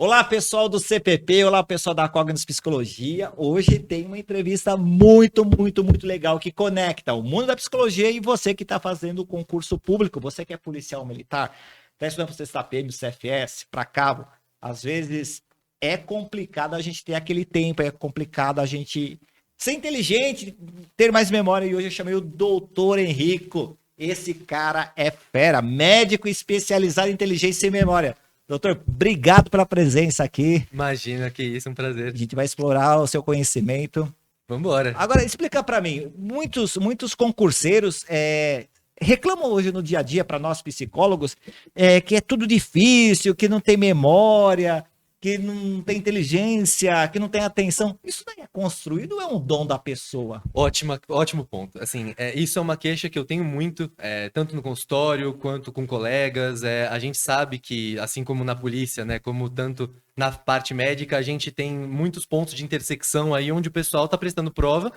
Olá, pessoal do CPP, olá, pessoal da Cognos Psicologia. Hoje tem uma entrevista muito legal que conecta o mundo da psicologia e você que está fazendo o concurso público, você que é policial militar, está estudando para você PM, CFS, para cabo. Às vezes é complicado a gente ter aquele tempo, é complicado a gente ser inteligente, ter mais memória. E hoje eu chamei o doutor Henrico. Esse cara é fera, médico especializado em inteligência e memória. Doutor, obrigado pela presença aqui. Imagina, que isso, um prazer. A gente vai explorar o seu conhecimento. Vambora. Agora, explica para mim, muitos concurseiros reclamam hoje no dia a dia para nós psicólogos que é tudo difícil, que não tem memória, que não tem inteligência, que não tem atenção. Isso daí é construído ou é um dom da pessoa? Ótimo ponto. Assim, isso é uma queixa que eu tenho muito, tanto no consultório quanto com colegas. A gente sabe que, assim como na polícia, né, como tanto na parte médica, a gente tem muitos pontos de intersecção aí onde o pessoal está prestando prova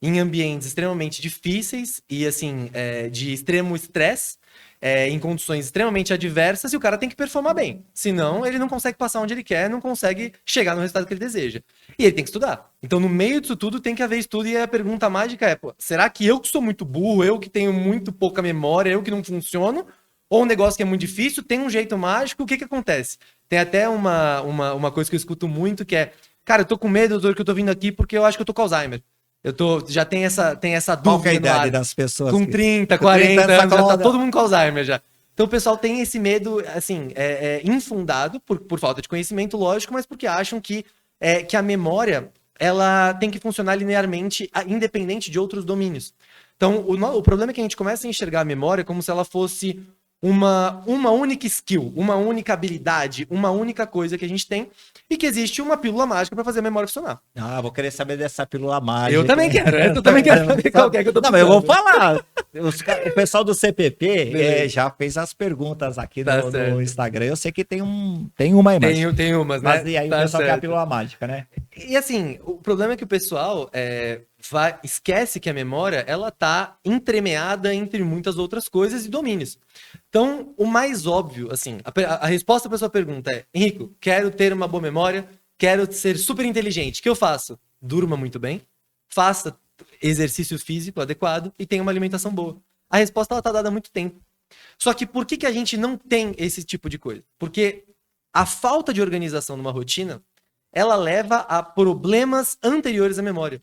em ambientes extremamente difíceis e, assim, de extremo estresse. Em condições extremamente adversas e o cara tem que performar bem. Senão, ele não consegue passar onde ele quer, não consegue chegar no resultado que ele deseja. E ele tem que estudar. Então, no meio disso tudo, tem que haver estudo. E a pergunta mágica é, pô, será que eu que sou muito burro, eu que tenho muito pouca memória, eu que não funciono? Ou um negócio que é muito difícil, tem um jeito mágico, o que que acontece? Tem até uma coisa que eu escuto muito, que é, cara, eu tô com medo, doutor, que eu tô vindo aqui porque eu acho que eu tô com Alzheimer. Já tem essa dúvida. Qual que é a no ar. idade das pessoas? Com 30, 40 anos, já tá todo mundo com Alzheimer já. Então o pessoal tem esse medo, assim, infundado, por falta de conhecimento, lógico, mas porque acham que a memória, ela tem que funcionar linearmente, independente de outros domínios. Então, o problema é que a gente começa a enxergar a memória como se ela fosse uma única skill, uma única habilidade, uma única coisa que a gente tem e que existe uma pílula mágica para fazer a memória funcionar. Ah, vou querer saber dessa pílula mágica. Eu também quero, eu também quero saber qual que é que eu tô Não, mas eu vou pensando. falar. O pessoal do CPP já fez as perguntas aqui Tá no certo. Instagram. Eu sei que tem uma aí, Tem umas, né? mas e aí o Tá pessoal quer a certo. pílula mágica, né? E assim, o problema é que o pessoal esquece que a memória ela tá entremeada entre muitas outras coisas e domínios. Então, o mais óbvio, assim, a resposta para sua pergunta é: Henrico, quero ter uma boa memória, quero ser super inteligente. O que eu faço? Durma muito bem, faça exercício físico adequado e tenha uma alimentação boa. A resposta ela tá dada há muito tempo. Só que por que a gente não tem esse tipo de coisa? Porque a falta de organização numa rotina ela leva a problemas anteriores à memória.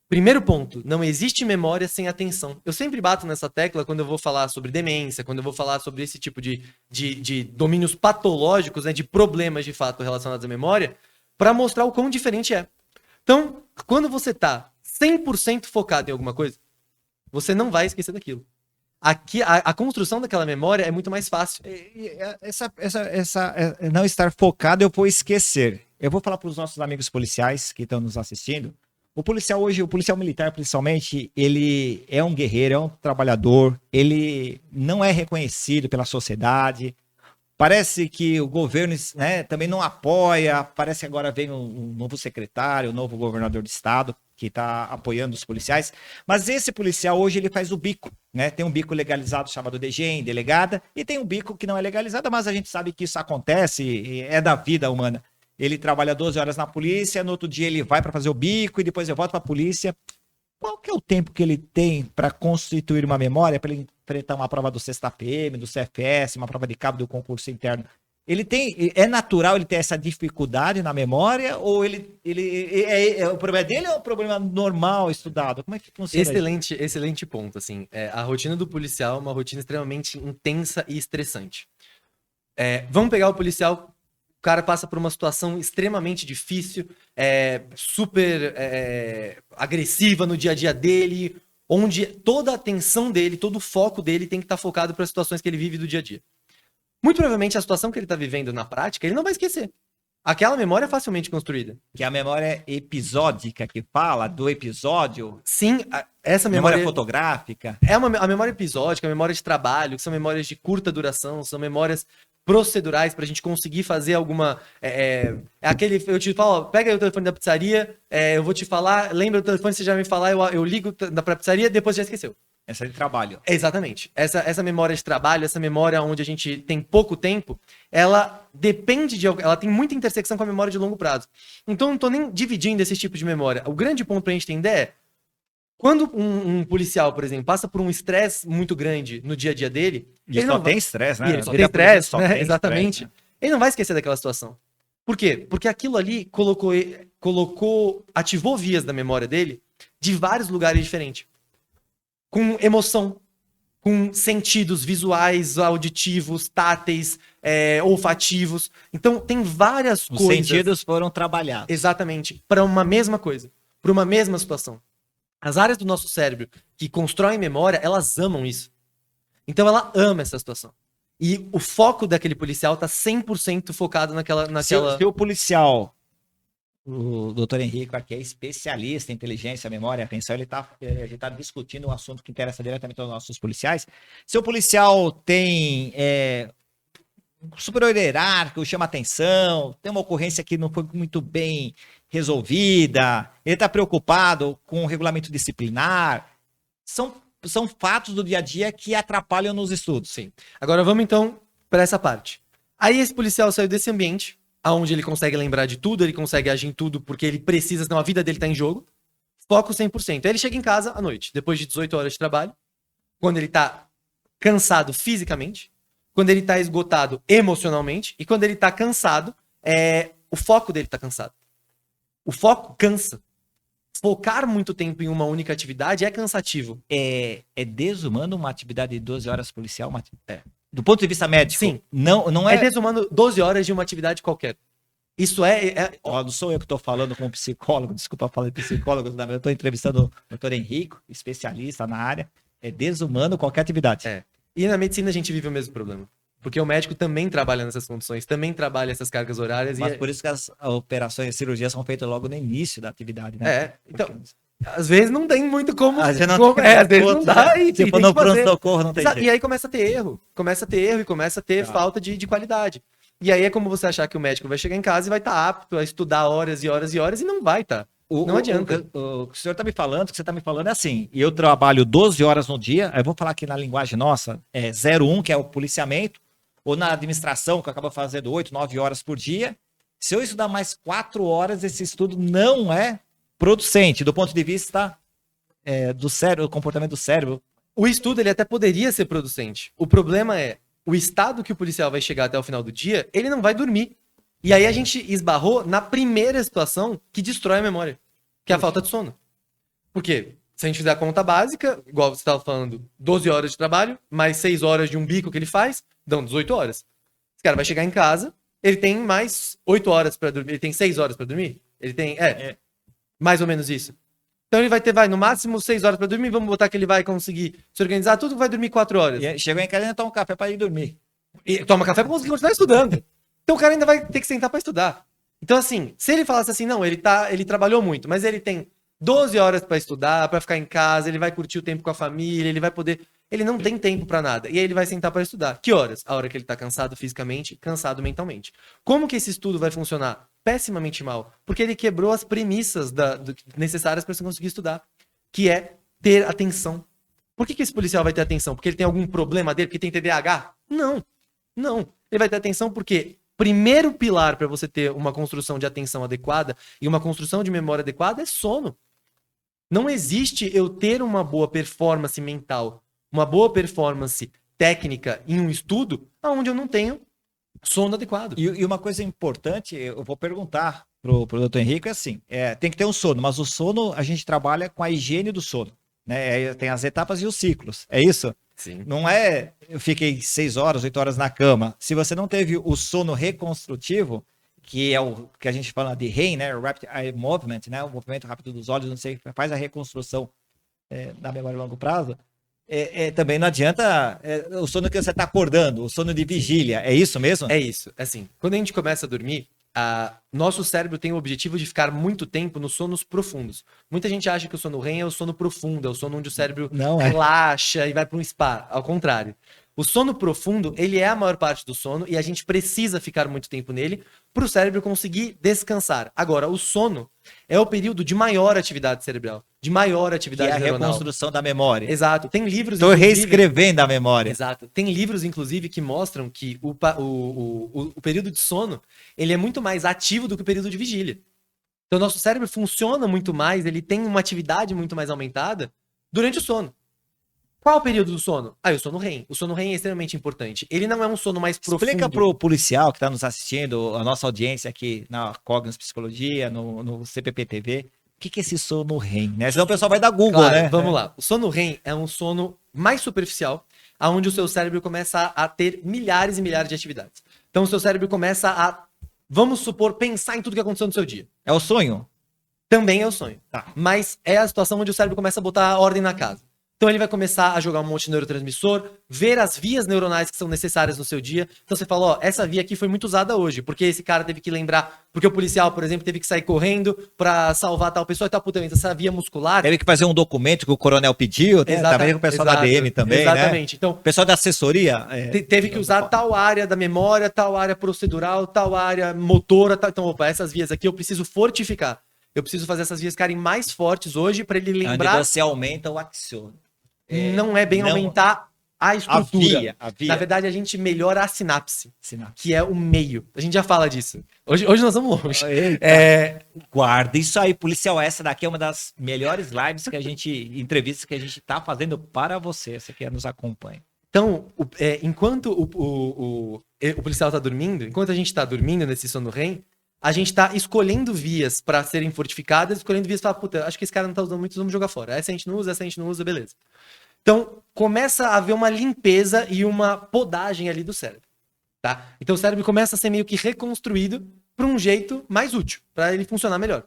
Primeiro ponto, não existe memória sem atenção. Eu sempre bato nessa tecla quando eu vou falar sobre demência, quando eu vou falar sobre esse tipo de domínios patológicos, né, de problemas de fato relacionados à memória, para mostrar o quão diferente é. Então, quando você está 100% focado em alguma coisa, você não vai esquecer daquilo. Aqui, a construção daquela memória é muito mais fácil. Não estar focado, eu vou esquecer. Eu vou falar para os nossos amigos policiais que estão nos assistindo. O policial hoje, o policial militar principalmente, ele é um guerreiro, é um trabalhador, ele não é reconhecido pela sociedade. Parece que o governo, né, também não apoia. Parece que agora vem um novo secretário, um novo governador de estado que está apoiando os policiais. Mas esse policial hoje ele faz o bico, né? Tem um bico legalizado chamado DGEM, delegada, e tem um bico que não é legalizado, mas a gente sabe que isso acontece, é da vida humana. Ele trabalha 12 horas na polícia, no outro dia ele vai para fazer o bico e depois ele volta para a polícia. Qual que é o tempo que ele tem para constituir uma memória, para ele enfrentar uma prova do Sexta PM, do CFS, uma prova de cabo do concurso interno? É natural ele ter essa dificuldade na memória ou o problema dele ou é um problema normal estudado? Como é que funciona isso? Excelente ponto, assim. A rotina do policial é uma rotina extremamente intensa e estressante. Vamos pegar o policial. O cara passa por uma situação extremamente difícil, super agressiva no dia a dia dele, onde toda a atenção dele, todo o foco dele tem que estar focado para as situações que ele vive do dia a dia. Muito provavelmente a situação que ele está vivendo na prática, ele não vai esquecer. Aquela memória é facilmente construída. Que é a memória episódica que fala do episódio. Sim, essa Memória fotográfica. a memória episódica, a memória de trabalho, que são memórias de curta duração, são memórias procedurais para a gente conseguir fazer alguma... eu te falo, ó, pega aí o telefone da pizzaria, eu vou te falar, lembra do telefone, você já me falar, eu ligo pra pizzaria, depois já esqueceu. Essa é de trabalho. Exatamente. Essa memória de trabalho, essa memória onde a gente tem pouco tempo, ela depende de... Ela tem muita intersecção com a memória de longo prazo. Então, eu não tô nem dividindo esse tipo de memória. O grande ponto pra gente entender é, quando um policial, por exemplo, passa por um estresse muito grande no dia a dia dele... Ele só tem estresse, né? Ele só tem estresse, né? Exatamente. Ele não vai esquecer daquela situação. Por quê? Porque aquilo ali ativou vias da memória dele de vários lugares diferentes. Com emoção, com sentidos visuais, auditivos, táteis, olfativos. Então, tem várias Os coisas... sentidos foram trabalhados. Exatamente. Para uma mesma coisa. Para uma mesma situação. As áreas do nosso cérebro que constroem memória, elas amam isso. Então, ela ama essa situação. E o foco daquele policial tá 100% focado naquela... Se o policial, o doutor Henrique, que é especialista em inteligência, memória, atenção, a gente está discutindo um assunto que interessa diretamente aos nossos policiais. Se o policial tem superior hierárquico, chama atenção, tem uma ocorrência que não foi muito bem resolvida, ele está preocupado com o regulamento disciplinar, são fatos do dia a dia que atrapalham nos estudos. Sim. Agora vamos então para essa parte. Aí esse policial saiu desse ambiente, onde ele consegue lembrar de tudo, ele consegue agir em tudo porque ele precisa, senão a vida dele tá em jogo. Foco 100%. Aí ele chega em casa à noite, depois de 18 horas de trabalho, quando ele tá cansado fisicamente, quando ele tá esgotado emocionalmente e quando ele tá cansado, o foco dele tá cansado. O foco cansa. Focar muito tempo em uma única atividade é cansativo. É desumano uma atividade de 12 horas policial? Do ponto de vista médico? Sim. Não é... É desumano 12 horas de uma atividade qualquer. Isso Não sou eu que estou falando como psicólogo, desculpa falar de psicólogo, eu estou entrevistando o doutor Henrique, especialista na área. É desumano qualquer atividade. E na medicina a gente vive o mesmo problema. Porque o médico também trabalha nessas condições, também trabalha essas cargas horárias. Mas por isso que as operações, as cirurgias são feitas logo no início da atividade, né? Então, às vezes não tem muito como... Às vezes não dá. E tipo, no pronto-socorro não tem jeito. E aí começa a ter erro. E começa a ter falta de qualidade. E aí é como você achar que o médico vai chegar em casa e vai estar apto a estudar horas e horas e horas e não vai estar. Não adianta. O que o senhor está me falando, é assim, eu trabalho 12 horas no dia, eu vou falar aqui na linguagem nossa, 01, que é o policiamento, ou na administração, que acaba fazendo 8, 9 horas por dia. Se eu estudar mais 4 horas, esse estudo não é producente, do ponto de vista do cérebro, do comportamento do cérebro. O estudo, ele até poderia ser producente. O problema é, o estado que o policial vai chegar até o final do dia, ele não vai dormir. E aí a gente esbarrou na primeira situação que destrói a memória, que é a falta de sono. Por quê? Se a gente fizer a conta básica, igual você estava falando, 12 horas de trabalho, mais 6 horas de um bico que ele faz, dão 18 horas. Esse cara vai chegar em casa, ele tem mais 8 horas para dormir, ele tem 6 horas para dormir? Ele tem, mais ou menos isso. Então ele vai ter, no máximo 6 horas para dormir, vamos botar que ele vai conseguir se organizar tudo, vai dormir 4 horas. E chegou em casa e toma um café para ir dormir. E toma café para conseguir continuar estudando. Então o cara ainda vai ter que sentar para estudar. Então assim, se ele falasse assim, não, ele trabalhou muito, mas ele tem 12 horas para estudar, para ficar em casa, ele vai curtir o tempo com a família, ele vai poder... Ele não tem tempo para nada. E aí ele vai sentar para estudar. Que horas? A hora que ele tá cansado fisicamente, cansado mentalmente. Como que esse estudo vai funcionar? Pessimamente mal. Porque ele quebrou as premissas necessárias para você conseguir estudar. Que é ter atenção. Por que esse policial vai ter atenção? Porque ele tem algum problema dele? Porque tem TDAH? Não. Não. Ele vai ter atenção porque... Primeiro pilar para você ter uma construção de atenção adequada e uma construção de memória adequada é sono. Não existe eu ter uma boa performance mental, uma boa performance técnica em um estudo onde eu não tenho sono adequado. E uma coisa importante, eu vou perguntar pro doutor Henrique, é assim, tem que ter um sono, mas o sono a gente trabalha com a higiene do sono, né? Tem as etapas e os ciclos, é isso? Sim. Não é eu fiquei 6 horas, 8 horas na cama. Se você não teve o sono reconstrutivo, que é o que a gente fala de REM, né? Rapid Eye Movement, né? O movimento rápido dos olhos, não sei, faz a reconstrução da memória a longo prazo. Também não adianta o sono que você está acordando, o sono de vigília. É isso mesmo? É isso. Assim, quando a gente começa a dormir, nosso cérebro tem o objetivo de ficar muito tempo nos sonos profundos. Muita gente acha que o sono REM é o sono profundo, é o sono onde o cérebro relaxa e vai para um spa. Ao contrário. O sono profundo, ele é a maior parte do sono e a gente precisa ficar muito tempo nele para o cérebro conseguir descansar. Agora, o sono é o período de maior atividade cerebral. de maior Que atividade é a neuronal. reconstrução da memória. Exato. Tem livros, Estou inclusive- reescrevendo a memória. Exato. Tem livros, inclusive, que mostram que o período de sono, ele é muito mais ativo do que o período de vigília. Então, o nosso cérebro funciona muito mais, ele tem uma atividade muito mais aumentada durante o sono. Qual é o período do sono? O sono REM. O sono REM é extremamente importante. Ele não é um sono mais profundo. Explica pro policial que está nos assistindo, a nossa audiência aqui na Cognos Psicologia, no CPP TV, o que é esse sono REM, né? Senão o pessoal vai dar Google, Claro, né? vamos lá. O sono REM é um sono mais superficial, onde o seu cérebro começa a ter milhares e milhares de atividades. Então, o seu cérebro começa a, vamos supor, pensar em tudo que aconteceu no seu dia. É o sonho? Também é o sonho. Tá. Mas é a situação onde o cérebro começa a botar ordem na casa. Então ele vai começar a jogar um monte de neurotransmissor, ver as vias neuronais que são necessárias no seu dia. Então você fala, ó, essa via aqui foi muito usada hoje, porque esse cara teve que lembrar, porque o policial, por exemplo, teve que sair correndo pra salvar tal pessoa e tal, puta, essa via muscular. Teve que fazer um documento que o coronel pediu, né? Também com o pessoal da DM também, exatamente. né? Então, O pessoal da assessoria. teve que usar tal área da memória, tal área procedural, tal área motora, tal. Então, opa, essas vias aqui eu preciso fortificar. Eu preciso fazer essas vias ficarem mais fortes hoje para ele lembrar. Onde você aumenta o axônio. Não é bem não- aumentar a estrutura. A via. Na verdade, a gente melhora a sinapse, Sinapse. que é o meio. A gente já fala disso. Hoje nós vamos longe. Eita. É, Guarda isso aí, policial. Essa daqui é uma das melhores lives que a gente, entrevistas que a gente tá fazendo para você, você que nos acompanha. então, enquanto o policial está dormindo, enquanto a gente está dormindo nesse sono REM, a gente está escolhendo vias para serem fortificadas, escolhendo vias para, puta, acho que esse cara não tá usando muito, vamos jogar fora. Essa a gente não usa, beleza. Então, começa a haver uma limpeza e uma podagem ali do cérebro, tá? Então, o cérebro começa a ser meio que reconstruído para um jeito mais útil, para ele funcionar melhor.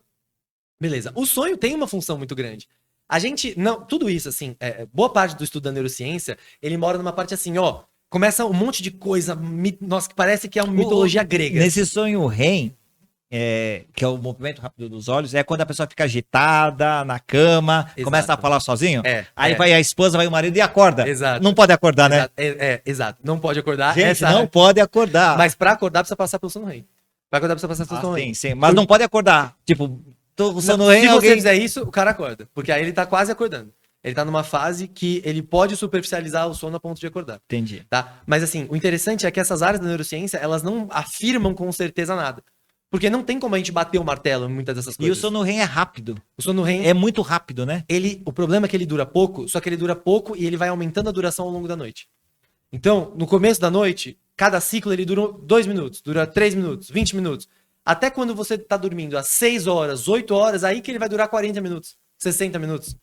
Beleza. O sonho tem uma função muito grande. A gente, não, tudo isso, assim, boa parte do estudo da neurociência, ele mora numa parte assim, ó, começa um monte de coisa, nossa, que parece que é uma mitologia grega. Nesse sonho REM, que é o movimento rápido dos olhos, é quando a pessoa fica agitada na cama, Exato. começa a falar sozinho. Aí É. vai a esposa, vai o marido e acorda. Exato. Não pode acordar, né? Exato, exato. Não pode acordar. Gente, não pode acordar. Mas pra acordar precisa passar pelo sono REM. Pra acordar precisa passar pelo sono REM. Sim. Mas não pode acordar. Tipo, tô com sono Não, REM, se você alguém... fizer isso, o cara acorda. Porque aí ele tá quase acordando. Ele tá numa fase que ele pode superficializar o sono a ponto de acordar. Entendi. Tá? Mas assim, o interessante é que essas áreas da neurociência, elas não afirmam com certeza nada. Porque não tem como a gente bater o martelo em muitas dessas E coisas. o sono REM é rápido. O sono REM, É muito rápido, né? o problema é que ele dura pouco, só que ele dura pouco e ele vai aumentando a duração ao longo da noite. Então, no começo da noite, cada ciclo ele dura 2 minutos, dura 3 minutos, 20 minutos. Até quando você tá dormindo às 6 horas, 8 horas, aí que ele vai durar 40 minutos, 60 minutos.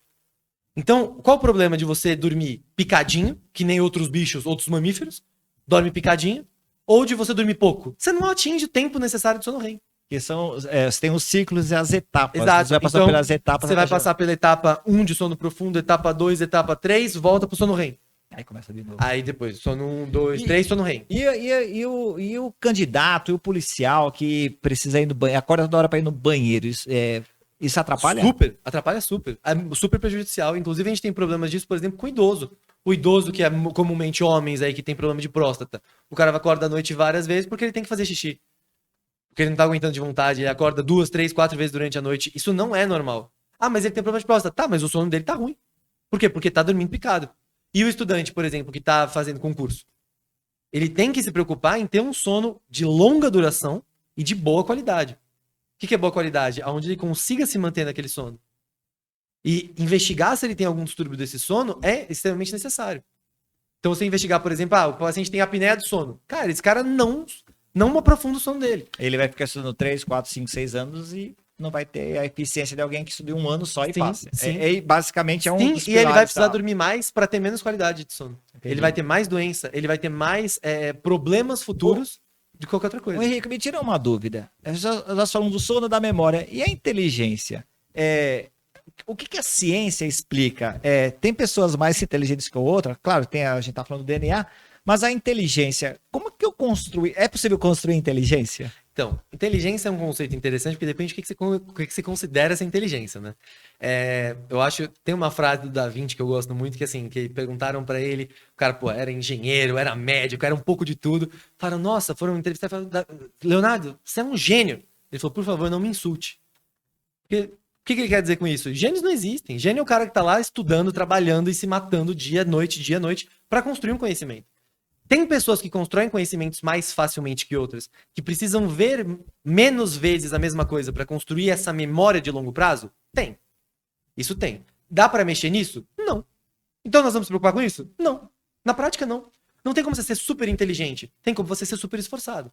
Então, qual o problema de você dormir picadinho, que nem outros bichos, outros mamíferos, dorme picadinho, ou de você dormir pouco? Você não atinge o tempo necessário de sono REM. Que são, você tem os ciclos e as etapas. Exato. Você vai passar Então, pelas etapas. Você vai até passar pela etapa 1 de sono profundo, etapa 2, etapa 3, volta pro sono REM. Aí começa de novo. Aí depois, sono 1, 2, 3, sono REM. E o candidato e o policial que precisa ir no banheiro, acorda toda hora para ir no banheiro, isso atrapalha? Super, atrapalha super. É super prejudicial. Inclusive, a gente tem problemas disso, por exemplo, com o idoso. O idoso, que é comumente homens aí que tem problema de próstata. O cara acorda à noite várias vezes porque ele tem que fazer xixi. Porque ele não tá aguentando de vontade, ele acorda 2, 3, 4 vezes durante a noite. Isso não é normal. Ah, mas ele tem problema de próstata. Tá, mas o sono dele tá ruim. Por quê? Porque tá dormindo picado. E o estudante, por exemplo, que tá fazendo concurso? Ele tem que se preocupar em ter um sono de longa duração e de boa qualidade. O que é boa qualidade? Onde ele consiga se manter naquele sono. E investigar se ele tem algum distúrbio desse sono é extremamente necessário. Então você investigar, por exemplo, o paciente tem apneia do sono. Cara, esse cara não aprofunda o sono dele. Ele vai ficar estudando 3, 4, 5, 6 anos e não vai ter a eficiência de alguém que estudou um ano só e Sim, passa. sim. Basicamente é um Sim, dos e ele vai pilares precisar da- dormir mais para ter menos qualidade de sono. Entendi. Ele vai ter mais doença, ele vai ter mais problemas futuros de qualquer outra coisa. Ô, Henrique, me tira uma dúvida. Nós falamos do sono da memória. E a inteligência? O que a ciência explica? Tem pessoas mais inteligentes que outras? Claro, a gente está falando do DNA, mas a inteligência, como que eu construí? É possível construir inteligência? Então, inteligência é um conceito interessante porque depende do que você considera essa inteligência, né? Eu acho, tem uma frase do Da Vinci que eu gosto muito, que assim, que perguntaram pra ele, o cara, pô, era engenheiro, era médico, era um pouco de tudo. Falaram, nossa, foram entrevistar e falaram, Leonardo, você é um gênio. Ele falou, por favor, não me insulte. Porque que ele quer dizer com isso? Gênios não existem. Gênio é o cara que tá lá estudando, trabalhando e se matando dia, noite, para construir um conhecimento. Tem pessoas que constroem conhecimentos mais facilmente que outras, que precisam ver menos vezes a mesma coisa para construir essa memória de longo prazo? Tem. Isso tem. Dá para mexer nisso? Não. Então nós vamos se preocupar com isso? Não. Na prática, não. Não tem como você ser super inteligente. Tem como você ser super esforçado.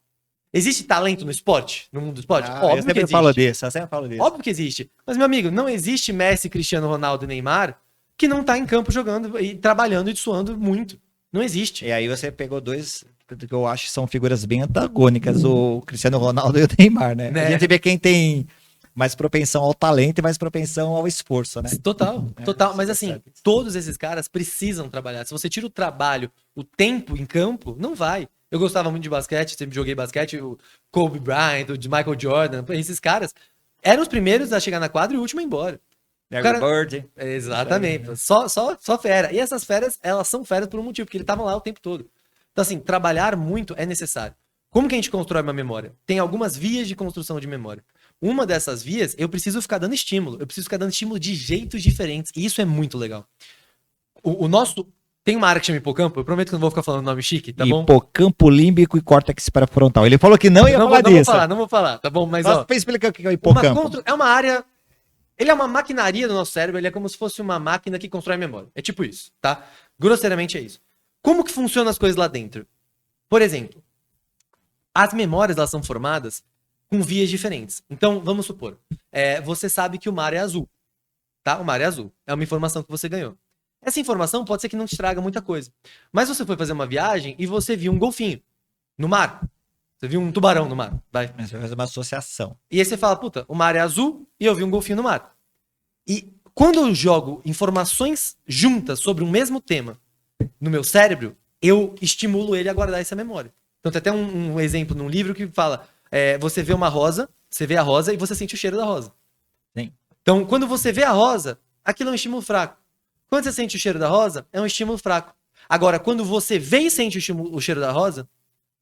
Existe talento no esporte? No mundo do esporte? Eu sempre falo disso, eu sempre falo disso. Óbvio que existe. Mas, meu amigo, não existe Messi, Cristiano Ronaldo e Neymar que não tá em campo jogando e trabalhando e suando muito. Não existe. E aí você pegou dois que eu acho que são figuras bem antagônicas, o Cristiano Ronaldo e o Neymar, né? A gente vê quem tem mais propensão ao talento e mais propensão ao esforço, né? Total. Mas assim, todos esses caras precisam trabalhar. Se você tira o trabalho, o tempo em campo, não vai. Eu gostava muito de basquete, sempre joguei basquete, o Kobe Bryant, o de Michael Jordan, esses caras eram os primeiros a chegar na quadra e o último a ir embora. Bird. Exatamente. Só fera. E essas feras, elas são feras por um motivo, porque eles estavam lá o tempo todo. Então, assim, trabalhar muito é necessário. Como que a gente constrói uma memória? Tem algumas vias de construção de memória. Uma dessas vias, eu preciso ficar dando estímulo. Eu preciso ficar dando estímulo de jeitos diferentes. E isso é muito legal. O nosso... Tem uma área que chama hipocampo. Eu prometo que eu não vou ficar falando nome chique, tá bom? Hipocampo límbico e córtex pré-frontal. Ele falou que não ia falar disso. Não vou falar, tá bom? Mas, ó... Explica o que é o hipocampo. É uma área... Ele é uma maquinaria do nosso cérebro. Ele é como se fosse uma máquina que constrói memória. É tipo isso, tá? Grosseiramente é isso. Como que funcionam as coisas lá dentro? Por exemplo, as memórias, elas são formadas com vias diferentes. Então, vamos supor, você sabe que o mar é azul, tá? O mar é azul. É uma informação que você ganhou. Essa informação pode ser que não te traga muita coisa. Mas você foi fazer uma viagem e você viu um golfinho no mar. Você viu um tubarão no mar. Vai. Mas você vai fazer uma associação. E aí você fala, puta, o mar é azul e eu vi um golfinho no mar. E quando eu jogo informações juntas sobre um mesmo tema no meu cérebro, eu estimulo ele a guardar essa memória. Então tem até um exemplo num livro que fala, você vê uma rosa, você vê a rosa e você sente o cheiro da rosa. Sim. Então, quando você vê a rosa, aquilo é um estímulo fraco. Quando você sente o cheiro da rosa, é um estímulo fraco. Agora, quando você vê e sente o cheiro da rosa,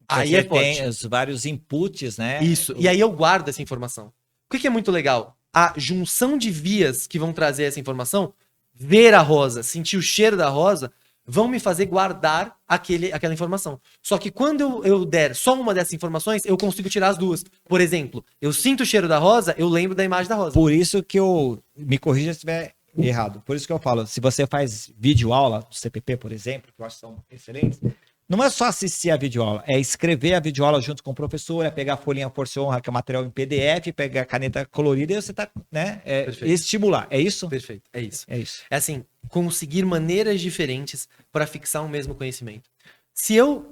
aí é forte. Tem os vários inputs, né? Isso. E aí eu guardo essa informação. O que é muito legal? A junção de vias que vão trazer essa informação, ver a rosa, sentir o cheiro da rosa, vão me fazer guardar aquela informação. Só que quando eu der só uma dessas informações, eu consigo tirar as duas. Por exemplo, eu sinto o cheiro da rosa, eu lembro da imagem da rosa. Por isso que eu... Me corrija se estiver errado. Por isso que eu falo, se você faz videoaula do CPP, por exemplo, que eu acho que são excelentes, não é só assistir a videoaula, é escrever a videoaula junto com o professor, é pegar a folhinha Força e Honra, que é material em PDF, pegar a caneta colorida e você tá, né, estimular. É isso? Perfeito, é isso. É isso. É assim, conseguir maneiras diferentes para fixar um mesmo conhecimento. Se eu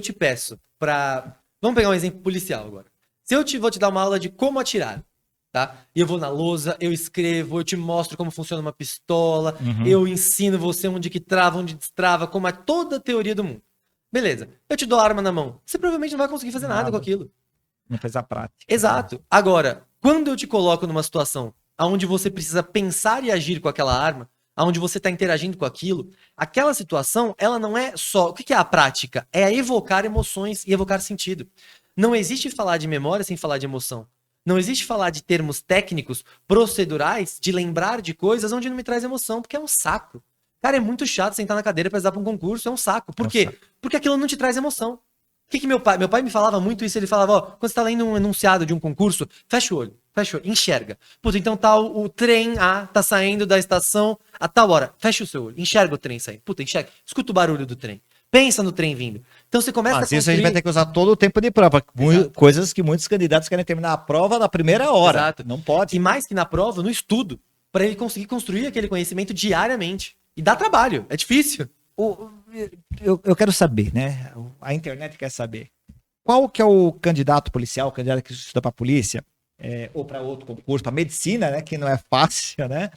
te peço para... Vamos pegar um exemplo policial agora. Se eu vou te dar uma aula de como atirar, tá? E eu vou na lousa, eu escrevo, eu te mostro como funciona uma pistola, eu ensino você onde que trava, onde destrava, como é toda a teoria do mundo. Beleza. Eu te dou a arma na mão. Você provavelmente não vai conseguir fazer nada com aquilo. Não fez a prática. Exato. Agora, quando eu te coloco numa situação onde você precisa pensar e agir com aquela arma, onde você está interagindo com aquilo, aquela situação, ela não é só... O que é a prática? É evocar emoções e evocar sentido. Não existe falar de memória sem falar de emoção. Não existe falar de termos técnicos, procedurais, de lembrar de coisas onde não me traz emoção, porque é um saco. Cara, é muito chato sentar na cadeira pra estudar pra um concurso, é um saco. Por quê? Porque aquilo não te traz emoção. O que meu pai... Meu pai me falava muito isso, ele falava, ó, quando você tá lendo um enunciado de um concurso, fecha o olho, enxerga. Puta, então tá o trem A, tá saindo da estação a tal hora. Fecha o seu olho, enxerga o trem saindo. Puta, enxerga. Escuta o barulho do trem. Pensa no trem vindo. Então você começa a construir... Isso a gente vai ter que usar todo o tempo de prova. Coisas que muitos candidatos querem terminar a prova na primeira hora. Exato. Não pode. E mais que na prova, no estudo, para ele conseguir construir aquele conhecimento diariamente. E dá trabalho, é difícil. Eu quero saber, né? A internet quer saber. Qual que é o candidato policial, o candidato que estuda para polícia, ou para outro concurso, para medicina, né? Que não é fácil, né?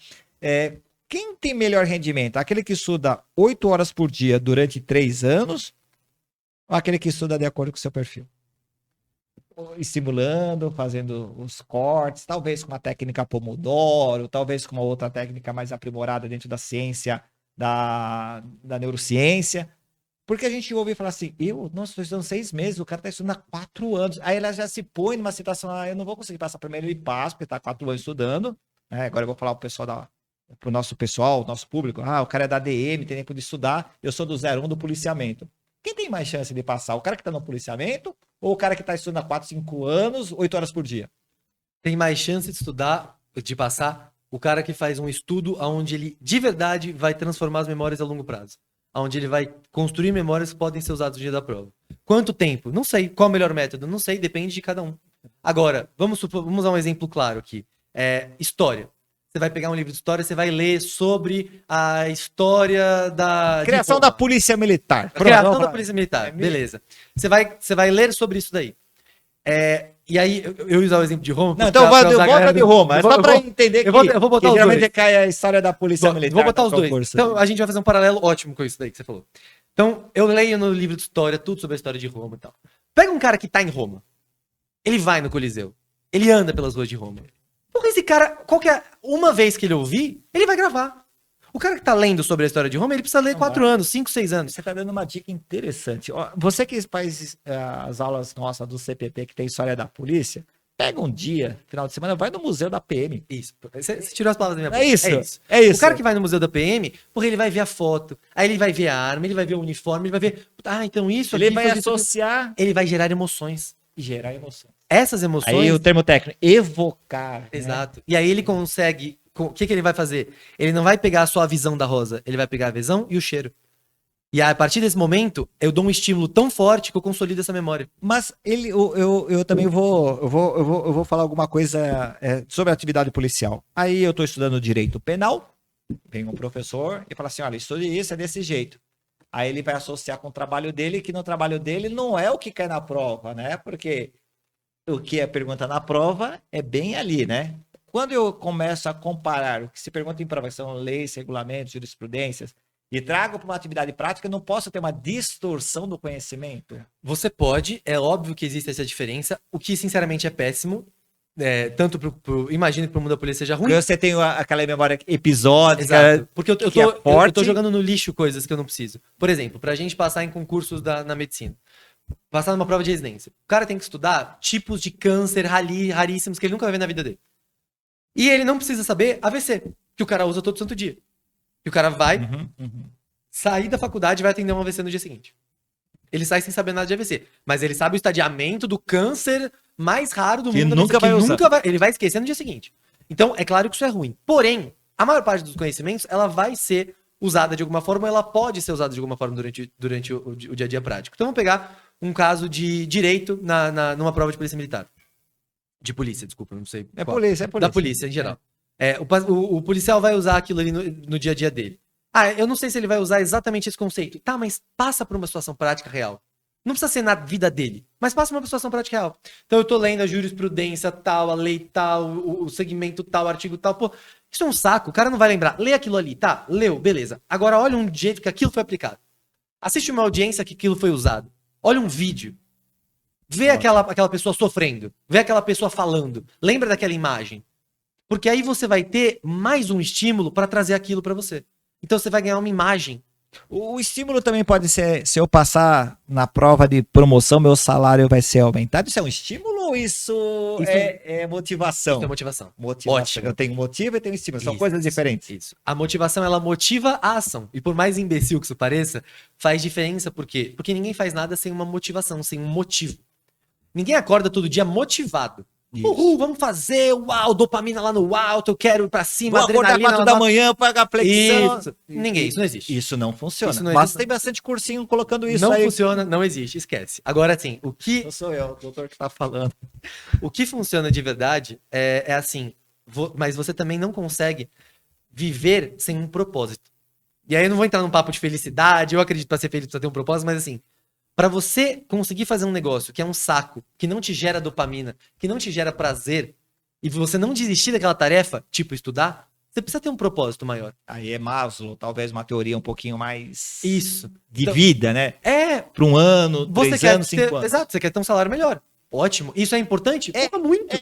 Quem tem melhor rendimento? Aquele que estuda 8 horas por dia durante 3 anos ou aquele que estuda de acordo com o seu perfil? Estimulando, fazendo os cortes, talvez com uma técnica Pomodoro, talvez com uma outra técnica mais aprimorada dentro da ciência, da neurociência. Porque a gente ouve falar assim, nossa, estou estudando 6 meses, o cara está estudando há 4 anos. Aí ela já se põe numa situação, eu não vou conseguir passar primeiro, ele passa, porque está 4 anos estudando. né? Agora eu vou falar pro nosso pessoal, nosso público. Ah, o cara é da DM, tem tempo de estudar. Eu sou do 01 do policiamento. Quem tem mais chance de passar? O cara que tá no policiamento ou o cara que tá estudando há 4, 5 anos, 8 horas por dia? Tem mais chance de estudar, de passar, o cara que faz um estudo onde ele, de verdade, vai transformar as memórias a longo prazo. Onde ele vai construir memórias que podem ser usadas no dia da prova. Quanto tempo? Não sei. Qual é o melhor método? Não sei, depende de cada um. Agora, vamos usar um exemplo claro aqui. História. Você vai pegar um livro de história, você vai ler sobre a história da... Criação da Polícia Militar. A criação da Polícia Militar, beleza. Você vai ler sobre isso daí. E aí, eu usar o exemplo de Roma... Não, então volta de Roma. É só pra entender que eu vou botar os geralmente dois. cai a história da Polícia Militar. Vou botar os dois. Então, a gente vai fazer um paralelo ótimo com isso daí que você falou. Então, eu leio no livro de história tudo sobre a história de Roma e tal. Pega um cara que tá em Roma. Ele vai no Coliseu. Ele anda pelas ruas de Roma. Porque esse cara, uma vez que ele ouvir, ele vai gravar. O cara que tá lendo sobre a história de Roma, ele precisa ler 4 anos, 5, 6 anos. Você tá dando uma dica interessante. Ó, você que faz as aulas nossas do CPP, que tem história da polícia, pega um dia, final de semana, vai no museu da PM. Isso. Você tirou as palavras da minha boca. É isso. O cara que vai no museu da PM, porque ele vai ver a foto, aí ele vai ver a arma, ele vai ver o uniforme, ele vai ver... Ah, então isso aqui... Ele vai associar... Ele vai gerar emoções. E gerar emoções. Essas emoções... Aí o termo técnico, evocar. Exato. Né? E aí ele consegue... O que ele vai fazer? Ele não vai pegar só a visão da rosa, ele vai pegar a visão e o cheiro. E a partir desse momento, eu dou um estímulo tão forte que eu consolido essa memória. Mas eu também vou falar alguma coisa sobre a atividade policial. Aí eu estou estudando direito penal, vem um professor e fala assim, olha, estude isso, é desse jeito. Aí ele vai associar com o trabalho dele, que no trabalho dele não é o que cai na prova, né? Porque o que é pergunta na prova é bem ali, né? Quando eu começo a comparar o que se pergunta em prova, que são leis, regulamentos, jurisprudências, e trago para uma atividade prática, eu não posso ter uma distorção do conhecimento. Você pode, é óbvio que existe essa diferença, o que sinceramente é péssimo, tanto imagino que pro mundo da polícia seja ruim. Porque você tem aquela memória episódica. Exato. Porque eu tô jogando no lixo coisas que eu não preciso. Por exemplo, pra gente passar em concursos na medicina. Passar numa prova de residência. O cara tem que estudar tipos de câncer raríssimos que ele nunca vai ver na vida dele. E ele não precisa saber AVC, que o cara usa todo santo dia. E o cara vai sair da faculdade e vai atender um AVC no dia seguinte. Ele sai sem saber nada de AVC. Mas ele sabe o estadiamento do câncer mais raro do mundo. Ele vai esquecer no dia seguinte. Então, é claro que isso é ruim. Porém, a maior parte dos conhecimentos, ela vai ser usada de alguma forma, ela pode ser usada de alguma forma durante o dia a dia prático. Então, vamos pegar um caso de direito numa prova de polícia militar. De polícia, desculpa, não sei. É polícia. Da polícia, em geral. O policial vai usar aquilo ali no dia a dia dele. Eu não sei se ele vai usar exatamente esse conceito. Tá, mas passa por uma situação prática real. Não precisa ser na vida dele, mas passa por uma situação prática real. Então eu tô lendo a jurisprudência tal, a lei tal, o segmento tal, o artigo tal. Pô, isso é um saco, o cara não vai lembrar. Lê aquilo ali, tá? Leu, beleza. Agora olha um jeito que aquilo foi aplicado. Assiste uma audiência que aquilo foi usado. Olha um vídeo. Vê aquela pessoa sofrendo. Vê aquela pessoa falando. Lembra daquela imagem. Porque aí você vai ter mais um estímulo para trazer aquilo para você. Então você vai ganhar uma imagem. O estímulo também pode ser, se eu passar na prova de promoção, meu salário vai ser aumentado. Isso é um estímulo ou isso é motivação? Isso é motivação. Ótimo. Eu tenho motivo e tenho estímulo. São coisas diferentes. Isso. A motivação, ela motiva a ação. E por mais imbecil que isso pareça, faz diferença. Por quê? Porque ninguém faz nada sem uma motivação, sem um motivo. Ninguém acorda todo dia motivado. Uhul, vamos fazer, uau, dopamina lá no alto, eu quero ir pra cima, vou acordar 4 da manhã, pagar flexão. Isso. Isso não existe. Isso não funciona. Isso não Mas existe. tem bastante cursinho colocando isso não aí. Não funciona, não existe, esquece. Agora, assim, Não sou eu, o doutor que tá falando. O que funciona de verdade é assim, mas você também não consegue viver sem um propósito. E aí eu não vou entrar num papo de felicidade, eu acredito que pra ser feliz precisa ter um propósito, mas assim, para você conseguir fazer um negócio que é um saco, que não te gera dopamina, que não te gera prazer, e você não desistir daquela tarefa, tipo estudar, você precisa ter um propósito maior. Aí é Maslow, talvez uma teoria um pouquinho mais... Isso. De vida, né? Para um ano, 3 anos, 5 anos. Exato, você quer ter um salário melhor. Ótimo. Isso é importante? Muito.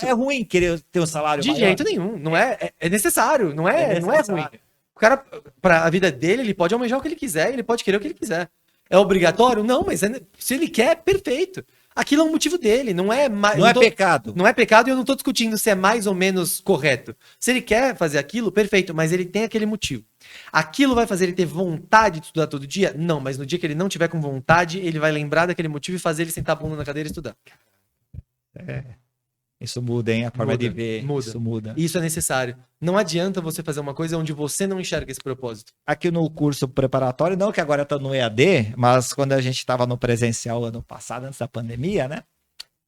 É ruim querer ter um salário maior. De jeito nenhum. Não é necessário. Não é ruim. O cara, para a vida dele, ele pode almejar o que ele quiser, ele pode querer o que ele quiser. É obrigatório? Não, mas se ele quer, perfeito. Aquilo é um motivo dele, não é mais. Não é pecado. Não é pecado e eu não tô discutindo se é mais ou menos correto. Se ele quer fazer aquilo, perfeito, mas ele tem aquele motivo. Aquilo vai fazer ele ter vontade de estudar todo dia? Não, mas no dia que ele não tiver com vontade, ele vai lembrar daquele motivo e fazer ele sentar a bunda na cadeira e estudar. Isso muda, hein? A forma Muda, de ver. muda. Isso muda. Isso é necessário. Não adianta você fazer uma coisa onde você não enxerga esse propósito. Aqui no curso preparatório, não que agora eu tô no EAD, mas quando a gente estava no presencial ano passado, antes da pandemia, né?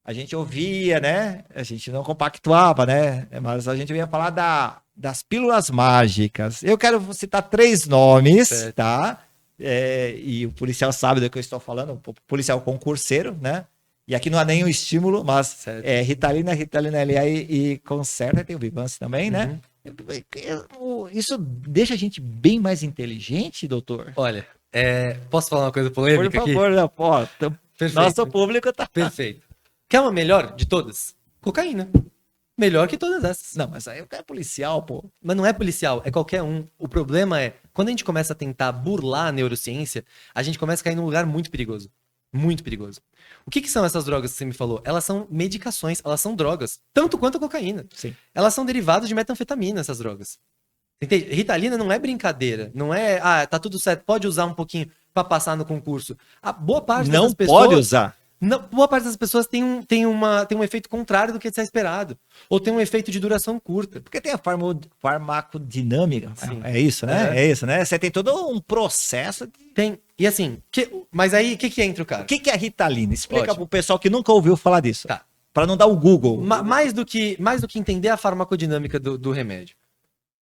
A gente ouvia, né? A gente não compactuava, né? Mas a gente ia falar das pílulas mágicas. Eu quero citar 3 nomes, Certo. tá? E o policial sabe do que eu estou falando, o policial concurseiro, né? E aqui não há nenhum estímulo, mas Certo. Ritalina LA e Concerta, tem o Vivance também, né? Isso deixa a gente bem mais inteligente, doutor? Olha, posso falar uma coisa polêmica Por favor, né? Pô, Perfeito. nosso público tá... Perfeito. Quer uma melhor de todas? Cocaína. Melhor que todas essas. Não, mas aí o cara é policial, pô. Mas não é policial, é qualquer um. O problema é, quando a gente começa a tentar burlar a neurociência, a gente começa a cair num lugar muito perigoso. Muito perigoso. O que são essas drogas que você me falou? Elas são medicações, elas são drogas. Tanto quanto a cocaína. Sim. Elas são derivados de metanfetamina, essas drogas. Entende? Ritalina não é brincadeira. Não é, tá tudo certo, pode usar um pouquinho pra passar no concurso. A boa parte Não dessas pessoas... pode usar. Não, boa parte das pessoas tem um efeito contrário do que está esperado. Ou tem um efeito de duração curta. Porque tem a farmacodinâmica. Sim. É isso, né? Uhum. É isso, né? Você tem todo um processo. Tem. E assim, mas aí o que entra o cara? O que é Ritalina? Explica Ótimo. pro pessoal que nunca ouviu falar disso. Tá. Para não dar o Google. Mais do que entender a farmacodinâmica do remédio.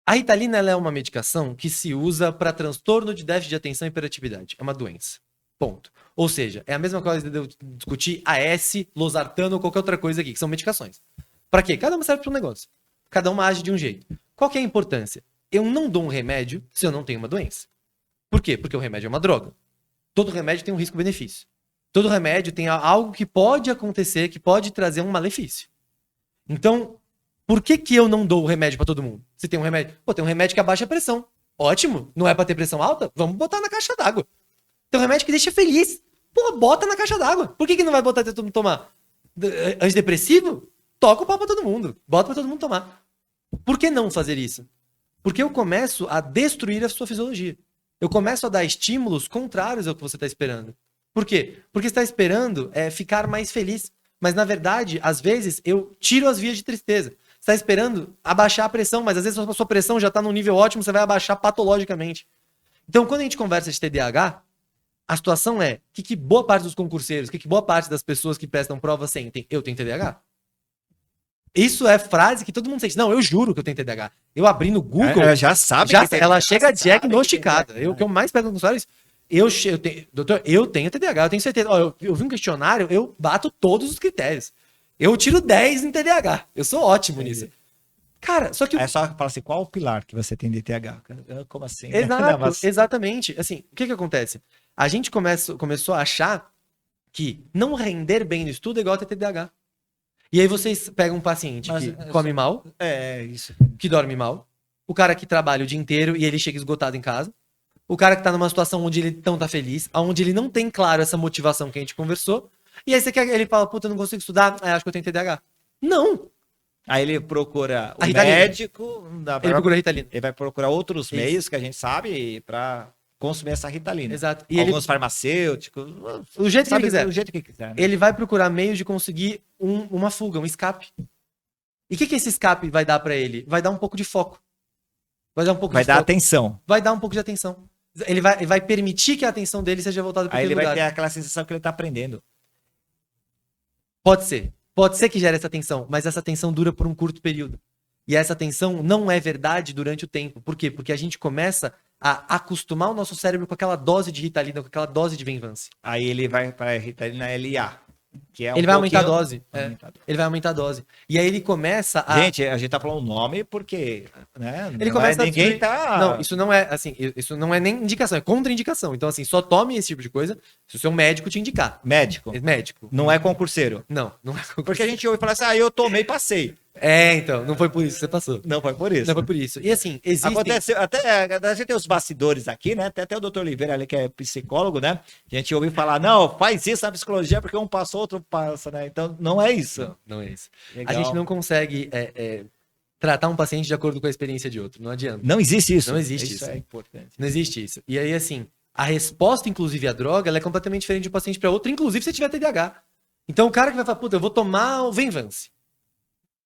A Ritalina ela é uma medicação que se usa para transtorno de déficit de atenção e hiperatividade. É uma doença. Ponto. Ou seja, é a mesma coisa de eu discutir AS, losartano ou qualquer outra coisa aqui, que são medicações. Para quê? Cada uma serve para um negócio. Cada uma age de um jeito. Qual que é a importância? Eu não dou um remédio se eu não tenho uma doença. Por quê? Porque o remédio é uma droga. Todo remédio tem um risco-benefício. Todo remédio tem algo que pode acontecer, que pode trazer um malefício. Então, por que eu não dou o remédio para todo mundo? Se tem um remédio... Pô, tem um remédio que abaixa a pressão. Ótimo. Não é para ter pressão alta? Vamos botar na caixa d'água. Tem um remédio que deixa feliz. Pô, bota na caixa d'água. Por que não vai botar todo mundo tomar? Antidepressivo? Toca o pau pra todo mundo. Bota pra todo mundo tomar. Por que não fazer isso? Porque eu começo a destruir a sua fisiologia. Eu começo a dar estímulos contrários ao que você está esperando. Por quê? Porque você está esperando ficar mais feliz. Mas, na verdade, às vezes, eu tiro as vias de tristeza. Você está esperando abaixar a pressão, mas às vezes a sua pressão já está num nível ótimo, você vai abaixar patologicamente. Então, quando a gente conversa de TDAH, a situação é que boa parte dos concurseiros, que boa parte das pessoas que prestam prova sentem, eu tenho TDAH? Isso é frase que todo mundo sente. Não, eu juro que eu tenho TDAH. Eu abri no Google. Ela já sabe. Ela chega diagnosticada. O que eu mais pego no consultório é isso. Doutor, eu tenho TDAH, eu tenho certeza. Ó, eu vi um questionário, eu bato todos os critérios. Eu tiro 10 em TDAH. Eu sou ótimo nisso. Cara, só que... É só falar assim, qual o pilar que você tem de TDAH? Como assim? Exato, Não, mas... exatamente. Assim, o que acontece? A gente começou a achar que não render bem no estudo é igual a ter TDAH. E aí vocês pegam um paciente que come mal, isso. que dorme mal, o cara que trabalha o dia inteiro e ele chega esgotado em casa, o cara que tá numa situação onde ele não tá feliz, onde ele não tem claro essa motivação que a gente conversou, e aí ele fala, puta, eu não consigo estudar, acho que eu tenho TDAH. Não! Aí ele procura o Ritalina. Médico, Ele procura Ritalina. Ele vai procurar outros meios que a gente sabe para consumir essa Ritalina. Exato. E alguns farmacêuticos. O jeito que ele quiser. Do jeito que quiser. Né? Ele vai procurar meios de conseguir uma fuga, um escape. E o que esse escape vai dar para ele? Vai dar um pouco de foco. Vai dar um pouco vai de dar foco. Atenção. Vai dar um pouco de atenção. Ele vai permitir que a atenção dele seja voltada para aquele lugar. Aí ele vai ter aquela sensação que ele tá aprendendo. Pode ser. Pode ser que gere essa tensão, mas essa tensão dura por um curto período. E essa tensão não é verdade durante o tempo. Por quê? Porque a gente começa a acostumar o nosso cérebro com aquela dose de Ritalina, com aquela dose de Venvance. Aí ele vai para Ritalina LA. Que é ele vai aumentar a dose. Ele vai aumentar a dose. E aí ele começa a... Gente, a gente tá falando o nome porque... Né, ele começa ninguém tá... Não, isso não é assim, isso não é nem indicação, é contraindicação. Então, assim, só tome esse tipo de coisa se o seu médico te indicar. Médico? Médico. Não é concurseiro? Não é concurseiro. Porque a gente ouve falar assim, eu tomei e passei. Então, não foi por isso que você passou. Não foi por isso. Não foi por isso. E assim, existe... Aconteceu, até a gente tem os bastidores aqui, né? Tem até o Dr. Oliveira ali, que é psicólogo, né? A gente ouviu falar, não, faz isso na psicologia porque um passou, outro passa, né? Então, não é isso. Não é isso. Legal. A gente não consegue tratar um paciente de acordo com a experiência de outro. Não adianta. Não existe isso. Não existe Isso isso. é importante. Não existe isso. E aí, assim, a resposta, inclusive, à droga, ela é completamente diferente de um paciente para outro, inclusive se tiver TDAH. Então, o cara que vai falar, puta, eu vou tomar o Venvance.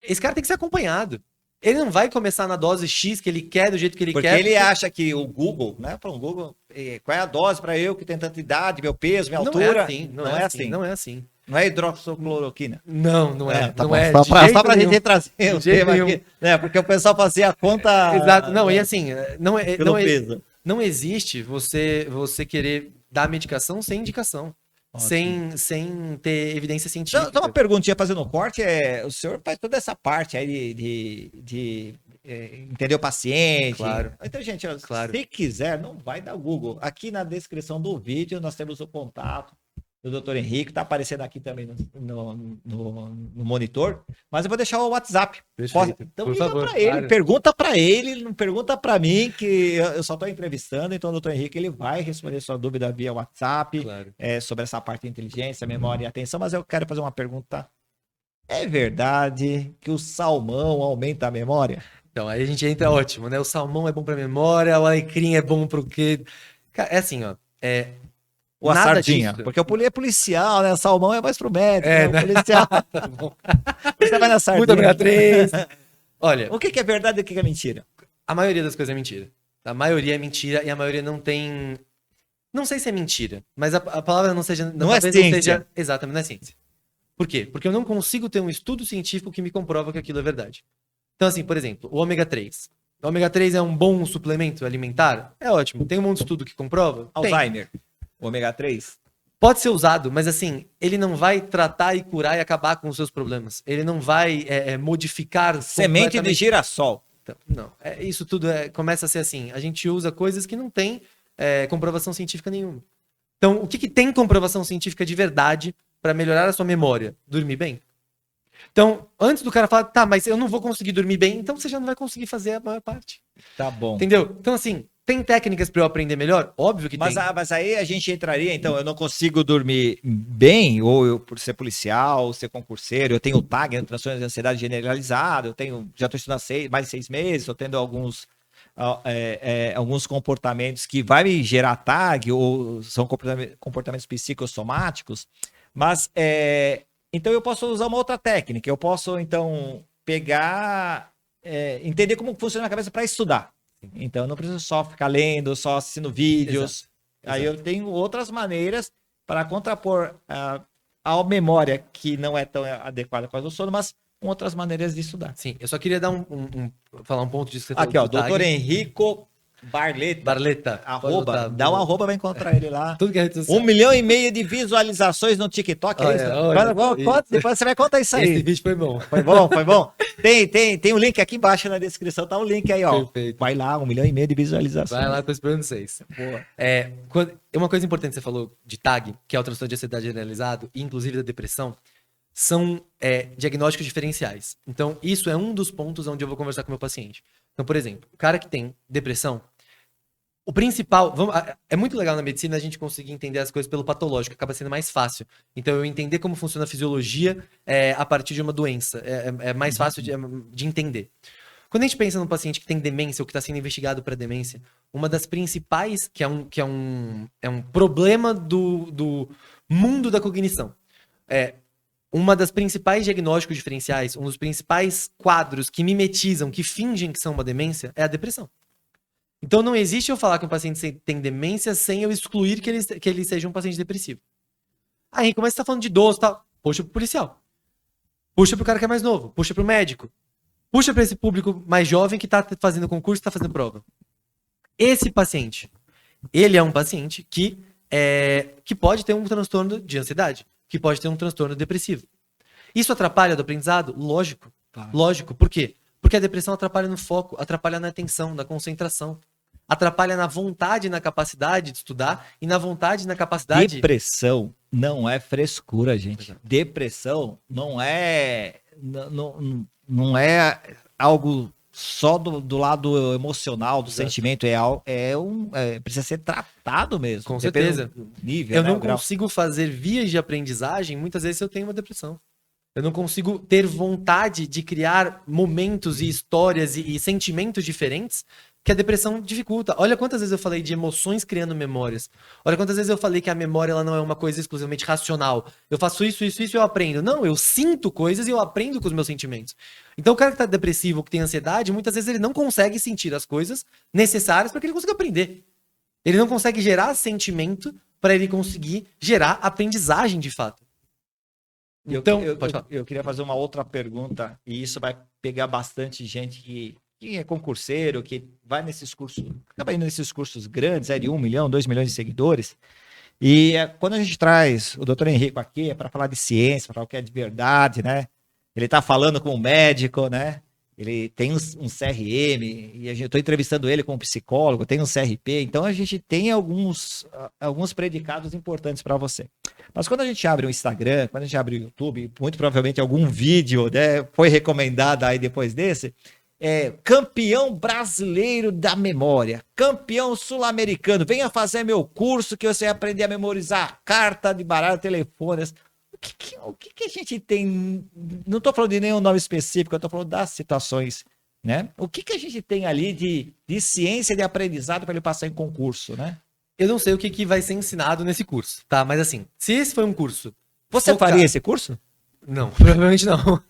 Esse cara tem que ser acompanhado. Ele não vai começar na dose X que ele quer, do jeito que ele Porque quer. ele acha que o Google, né? Para um Google, qual é a dose para eu que tenho tanta idade, meu peso, minha altura? Não é assim. Não é assim. Não é hidroxicloroquina. Não é. Tá não bom. é. Só pra gente trazer o jeito tema nenhum. aqui, né? Porque o pessoal fazia a conta. Exato. Não, e assim, Pelo peso. não existe você querer dar medicação sem indicação. Sem ter evidência científica. Só uma perguntinha fazendo um corte, o senhor faz toda essa parte aí de entender o paciente. Claro. Então, gente, Claro. se quiser, não vai dar Google. Aqui na descrição do vídeo nós temos o contato do Dr. Henrique, tá aparecendo aqui também no monitor, mas eu vou deixar o WhatsApp. Perfeito. Então, por liga favor, pra ele, claro. pergunta pra ele, não pergunta pra mim, que eu só tô entrevistando, então o Dr. Henrique ele vai responder sua dúvida via WhatsApp, Claro. sobre essa parte de inteligência, memória e atenção, mas eu quero fazer uma pergunta. É verdade que o salmão aumenta a memória? Então, aí a gente entra ótimo, né? O salmão é bom pra memória, o alecrim é bom pro quê? Cara, é assim, ó. Ou a Nada sardinha? disso. Porque o poli é policial, né? O salmão é mais pro médico, É, né? O né? policial. Tá bom. Você vai na sardinha. Muito ômega 3. Olha, O que é verdade e o que é mentira? a maioria das coisas é mentira. A maioria é mentira e a maioria não tem. Não sei se é mentira, mas a palavra não seja. Não é talvez ciência. seja. Exatamente, não é ciência. Por quê? Porque eu não consigo ter um estudo científico que me comprova que aquilo é verdade. Então, assim, por exemplo, o ômega 3. O ômega 3 é um bom suplemento alimentar? É ótimo. Tem um monte de estudo que comprova? Tem. Alzheimer. Ômega 3? Pode ser usado, mas assim, ele não vai tratar e curar e acabar com os seus problemas. Ele não vai modificar. Semente de completamente- girassol. Então, não, isso tudo começa a ser assim. A gente usa coisas que não tem comprovação científica nenhuma. Então, o que tem comprovação científica de verdade para melhorar a sua memória? Dormir bem. Então, antes do cara falar, tá, mas eu não vou conseguir dormir bem, então você já não vai conseguir fazer a maior parte. Tá bom. Entendeu? Então, assim, tem técnicas para eu aprender melhor? Óbvio que Mas, tem. mas aí a gente entraria, então, eu não consigo dormir bem, ou eu, por ser policial, ou ser concurseiro, eu tenho TAG, transtorno de ansiedade generalizado, já estou estudando mais de 6 meses, estou tendo alguns comportamentos que vai me gerar TAG, ou são comportamentos psicossomáticos, mas, então eu posso usar uma outra técnica, eu posso, então, pegar, entender como funciona a cabeça para estudar. Então, eu não preciso só ficar lendo, só assistindo vídeos. Exato. Aí eu tenho outras maneiras para contrapor a memória que não é tão adequada com a do sono, mas com outras maneiras de estudar. Sim, eu só queria dar falar um ponto disso que você Aqui, ó, do tag. doutor Henrico Barleta. Barleta. Arroba, dá um arroba, vai encontrar ele lá. Tudo que é rede social. 1,5 milhão de visualizações no TikTok. Olha, é isso? olha, Depois você vai contar isso aí. Esse vídeo foi bom. Foi bom, foi bom. Tem um link aqui embaixo na descrição, tá um link aí, ó. Perfeito. Vai lá, 1,5 milhão de visualizações. Vai lá, tô esperando vocês. Boa. Uma coisa importante que você falou de TAG, que é o transtorno de ansiedade generalizado, e inclusive da depressão, são diagnósticos diferenciais. Então, isso é um dos pontos onde eu vou conversar com o meu paciente. Então, por exemplo, o cara que tem depressão, o principal... é muito legal na medicina a gente conseguir entender as coisas pelo patológico, acaba sendo mais fácil. Então, eu entender como funciona a fisiologia a partir de uma doença. É mais fácil de entender. Quando a gente pensa num paciente que tem demência ou que está sendo investigado para demência, uma das principais, que é um problema do mundo da cognição, uma das principais diagnósticos diferenciais, um dos principais quadros que mimetizam, que fingem que são uma demência, é a depressão. Então não existe eu falar que um paciente tem demência sem eu excluir que ele seja um paciente depressivo. Ah, Henrique, mas você tá falando de idoso e tal. Puxa pro policial. Puxa pro cara que é mais novo. Puxa pro médico. Puxa pra esse público mais jovem que tá fazendo concurso e tá fazendo prova. Esse paciente, ele é um paciente que pode ter um transtorno de ansiedade, que pode ter um transtorno depressivo. Isso atrapalha do aprendizado? Lógico. Claro. Lógico. Por quê? Porque a depressão atrapalha no foco, atrapalha na atenção, na concentração. Atrapalha na vontade e na capacidade de estudar e na vontade e na capacidade... não é algo só do lado emocional, do Exato. sentimento, precisa ser tratado mesmo. Com dependendo certeza. do nível, Eu né, não o grau. consigo fazer vias de aprendizagem, muitas vezes eu tenho uma depressão. Eu não consigo ter vontade de criar momentos e histórias e sentimentos diferentes que a depressão dificulta. Olha quantas vezes eu falei de emoções criando memórias. Olha quantas vezes eu falei que a memória ela não é uma coisa exclusivamente racional. Eu faço isso e eu aprendo. Não, eu sinto coisas e eu aprendo com os meus sentimentos. Então o cara que tá depressivo, que tem ansiedade, muitas vezes ele não consegue sentir as coisas necessárias para que ele consiga aprender. Ele não consegue gerar sentimento para ele conseguir gerar aprendizagem de fato. Então, pode falar. Eu queria fazer uma outra pergunta, e isso vai pegar bastante gente que é concurseiro, que vai nesses cursos, acaba indo nesses cursos grandes, de 1 milhão, 2 milhões de seguidores. E quando a gente traz o doutor Henrico aqui, é para falar de ciência, para falar o que é de verdade, né? Ele está falando com um médico, né? Ele tem um CRM, e eu estou entrevistando ele como psicólogo, tem um CRP, então a gente tem alguns predicados importantes para você. Mas quando a gente abre o Instagram, quando a gente abre o YouTube, muito provavelmente algum vídeo, né, foi recomendado aí depois desse, campeão brasileiro da memória, campeão sul-americano, venha fazer meu curso que você vai aprender a memorizar carta de baralho, telefones. O que a gente tem? Não estou falando de nenhum nome específico, eu estou falando das situações, né? O que a gente tem ali de ciência de aprendizado para ele passar em concurso, né? Eu não sei o que vai ser ensinado nesse curso, tá? Mas assim, se esse foi um curso... Você faria esse curso? Não, provavelmente não.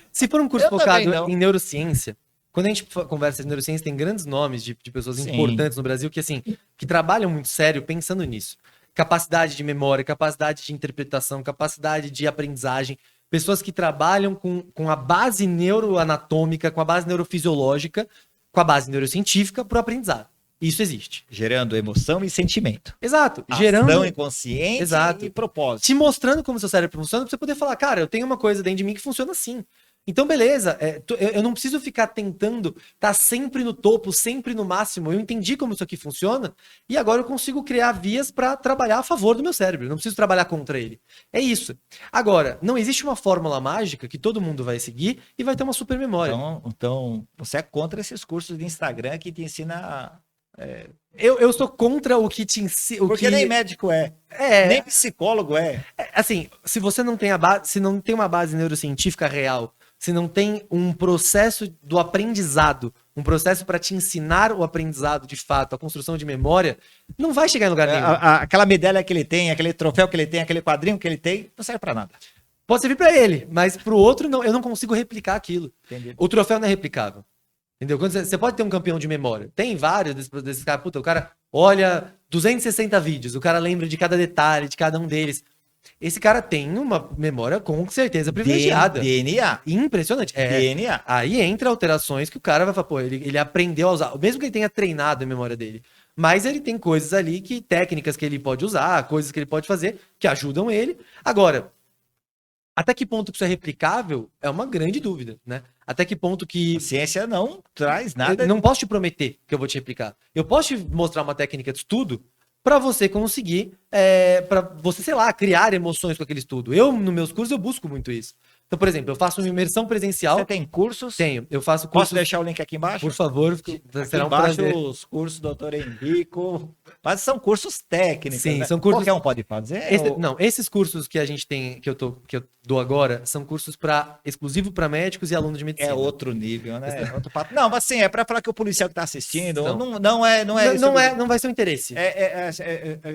Se for um curso Eu focado também não. em neurociência, quando a gente conversa de neurociência, tem grandes nomes de pessoas Sim. importantes no Brasil que, assim, que trabalham muito sério pensando nisso. Capacidade de memória, capacidade de interpretação, capacidade de aprendizagem. Pessoas que trabalham com a base neuroanatômica, com a base neurofisiológica, com a base neurocientífica para o aprendizado. Isso existe. Gerando emoção e sentimento. Exato. Ação Gerando inconsciente Exato. e propósito. te mostrando como seu cérebro funciona, pra você poder falar, cara, eu tenho uma coisa dentro de mim que funciona assim. Então, beleza, eu não preciso ficar tentando estar sempre no topo, sempre no máximo. Eu entendi como isso aqui funciona e agora eu consigo criar vias para trabalhar a favor do meu cérebro. Eu não preciso trabalhar contra ele. É isso. Agora, não existe uma fórmula mágica que todo mundo vai seguir e vai ter uma super memória. Então, você é contra esses cursos de Instagram que te ensina... Eu sou contra o que te ensina. Porque nem médico nem psicólogo Assim, se você não tem se não tem uma base neurocientífica real, se não tem um processo do aprendizado, um processo para te ensinar o aprendizado de fato, a construção de memória, não vai chegar em lugar nenhum. Aquela medalha que ele tem, aquele troféu que ele tem, aquele quadrinho que ele tem, não serve para nada. Pode servir para ele, mas para o outro não, eu não consigo replicar aquilo. Entendi. O troféu não é replicável. Entendeu? Quando você pode ter um campeão de memória. Tem vários desses caras. Puta, o cara olha 260 vídeos, o cara lembra de cada detalhe, de cada um deles. Esse cara tem uma memória com certeza privilegiada. DNA. Impressionante. DNA. Aí entra alterações que o cara vai falar, pô, ele aprendeu a usar. Mesmo que ele tenha treinado a memória dele. Mas ele tem coisas ali, técnicas que ele pode usar, coisas que ele pode fazer, que ajudam ele. Agora, até que ponto que isso é replicável é uma grande dúvida, né? Até que ponto que... A ciência não traz nada. Eu não posso te prometer que eu vou te replicar. Eu posso te mostrar uma técnica de estudo para você conseguir, para você, sei lá, criar emoções com aquele estudo. Nos meus cursos, eu busco muito isso. Então, por exemplo, eu faço uma imersão presencial. Você tem cursos? Tenho. Eu faço cursos... Posso deixar o link aqui embaixo? Por favor, Aqui será um embaixo prazer. os cursos do Dr. Henrico. Mas são cursos técnicos, Sim, né? são cursos... Qualquer um pode fazer? Não, esses cursos que a gente tem, que eu dou agora, são cursos exclusivo para médicos e alunos de medicina. É outro nível, né? É outro papo. Não, mas assim, é para falar que o policial que está assistindo Não. não Não vai ser o interesse.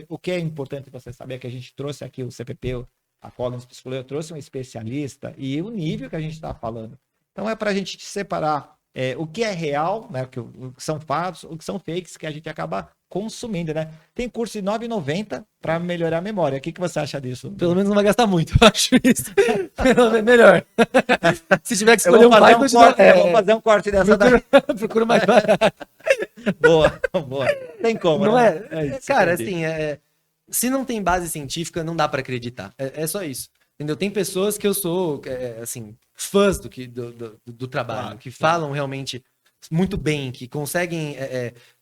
O que é importante você saber é que a gente trouxe aqui o CPP, a Collins Psicologia, eu trouxe um especialista e o nível que a gente está falando. Então é para a gente separar o que é real, né? O que são fatos, o que são fakes, que a gente acaba consumindo, né? Tem curso de R$ 9,90 para melhorar a memória. O que você acha disso? Pelo menos não vai gastar muito, eu acho isso. Pelo menos melhor. Se tiver que escolher eu vou fazer um corte dessa daí. Procura mais barato. Boa. Tem como, não né? Cara, assim, se não tem base científica, não dá para acreditar. É só isso. Entendeu? Tem pessoas que eu sou, assim, fãs do trabalho, Claro, que falam realmente muito bem, que conseguem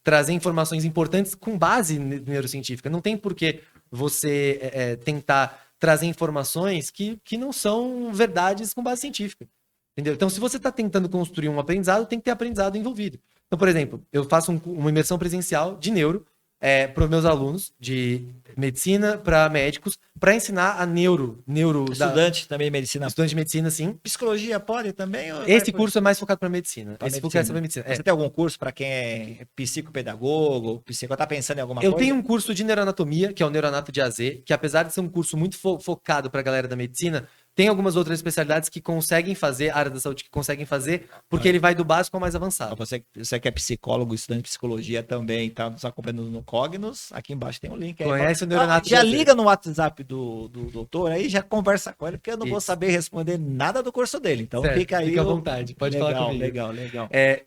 trazer informações importantes com base neurocientífica. Não tem por que você tentar trazer informações que não são verdades com base científica. Entendeu? Então, se você está tentando construir um aprendizado, tem que ter aprendizado envolvido. Então, por exemplo, eu faço uma imersão presencial de neuro para os meus alunos de medicina, para médicos, para ensinar a neuro Estudante também de medicina. estudante de medicina, sim. Psicologia pode também? Ou Esse curso é mais focado para medicina. pra Esse medicina? curso é sobre medicina. Você tem algum curso para quem é psicopedagogo, tá pensando em alguma Eu coisa? tenho um curso de neuroanatomia, que é o Neuroanato de AZ, que apesar de ser um curso muito focado para a galera da medicina, tem algumas outras especialidades que conseguem fazer, áreas da saúde que conseguem fazer, porque ele vai do básico ao mais avançado. Você que é psicólogo, estudante de psicologia também, tá nos acompanhando no Cognos, aqui embaixo tem um link aí. Conhece o Neuroanato Já de AZ. liga no WhatsApp do doutor aí, já conversa com ele, porque eu não vou Isso. saber responder nada do curso dele. Então Certo, fica aí. fica à vontade, pode falar comigo. Legal.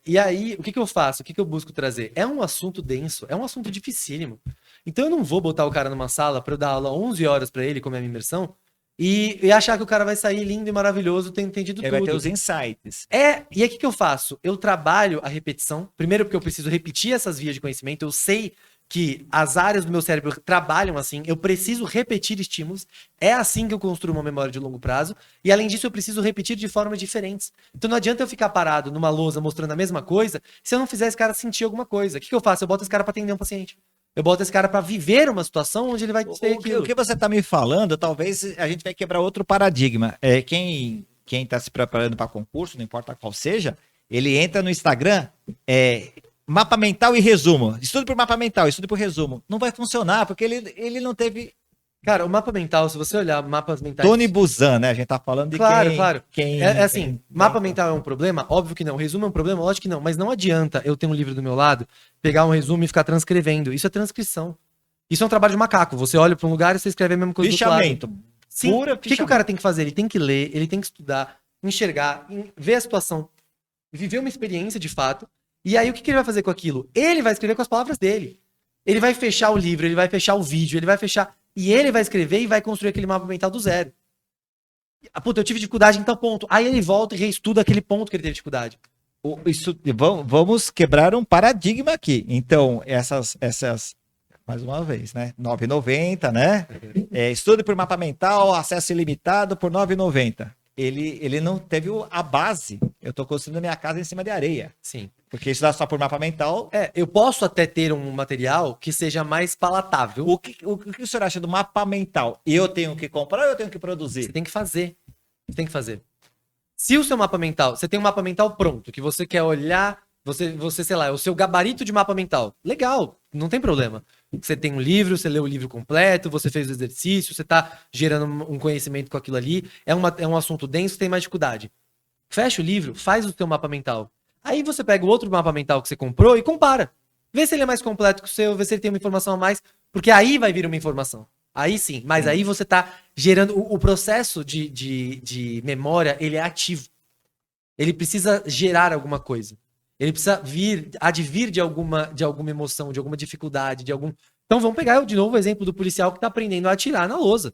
E aí, o que eu faço? O que eu busco trazer? É um assunto denso, é um assunto dificílimo. Então eu não vou botar o cara numa sala para eu dar aula 11 horas para ele, como é a minha imersão, e achar que o cara vai sair lindo e maravilhoso, tendo entendido Ele tudo. vai ter os insights. E aí o que eu faço? Eu trabalho a repetição, primeiro porque eu preciso repetir essas vias de conhecimento, eu sei que as áreas do meu cérebro trabalham assim, eu preciso repetir estímulos, é assim que eu construo uma memória de longo prazo, e além disso eu preciso repetir de formas diferentes. Então não adianta eu ficar parado numa lousa mostrando a mesma coisa, se eu não fizer esse cara sentir alguma coisa. O que eu faço? Eu boto esse cara para atender um paciente. Eu boto esse cara para viver uma situação onde ele vai ter aquilo. O que você está me falando, talvez a gente vai quebrar outro paradigma. Quem está se preparando para concurso, não importa qual seja, ele entra no Instagram, mapa mental e resumo. Estudo por mapa mental, estudo por resumo. Não vai funcionar, porque ele não teve... Cara, o mapa mental, se você olhar mapas mentais... Tony Buzan, né? A gente tá falando de Claro. quem... Mapa mental é um problema? Óbvio que não. Resumo é um problema? Lógico que não. Mas não adianta eu ter um livro do meu lado, pegar um resumo e ficar transcrevendo. Isso é transcrição. Isso é um trabalho de macaco. Você olha para um lugar e você escreve a mesma coisa do outro Fichamento. lado. Sim. O que o cara tem que fazer? Ele tem que ler, ele tem que estudar, enxergar, ver a situação, viver uma experiência de fato. E aí o que ele vai fazer com aquilo? Ele vai escrever com as palavras dele. Ele vai fechar o livro, ele vai fechar o vídeo, ele vai fechar... E ele vai escrever e vai construir aquele mapa mental do zero. Puta, eu tive dificuldade em tal ponto. Aí ele volta e reestuda aquele ponto que ele teve dificuldade. Vamos quebrar um paradigma aqui. Então, essas mais uma vez, né? R$ 9,90, né? Estudo por mapa mental, acesso ilimitado por R$ 9,90. Ele não teve a base. Eu estou construindo minha casa em cima de areia. Sim. Porque isso dá só por mapa mental. Eu posso até ter um material que seja mais palatável. O que o senhor acha do mapa mental? Eu tenho que comprar ou eu tenho que produzir? Você tem que fazer. Você tem que fazer. Se o seu mapa mental, você tem um mapa mental pronto, que você quer olhar, você, sei lá, é o seu gabarito de mapa mental. Legal, não tem problema. Você tem um livro, você leu o livro completo, você fez o exercício, você tá gerando um conhecimento com aquilo ali. É um assunto denso, tem mais dificuldade. Fecha o livro, faz o seu mapa mental. Aí você pega o outro mapa mental que você comprou e compara. Vê se ele é mais completo que o seu, vê se ele tem uma informação a mais, porque aí vai vir uma informação. Aí sim, mas aí você tá gerando... O processo de memória, ele é ativo. Ele precisa gerar alguma coisa. Ele precisa advir de alguma emoção, de alguma dificuldade, de algum... Então vamos pegar de novo o exemplo do policial que tá aprendendo a atirar na lousa.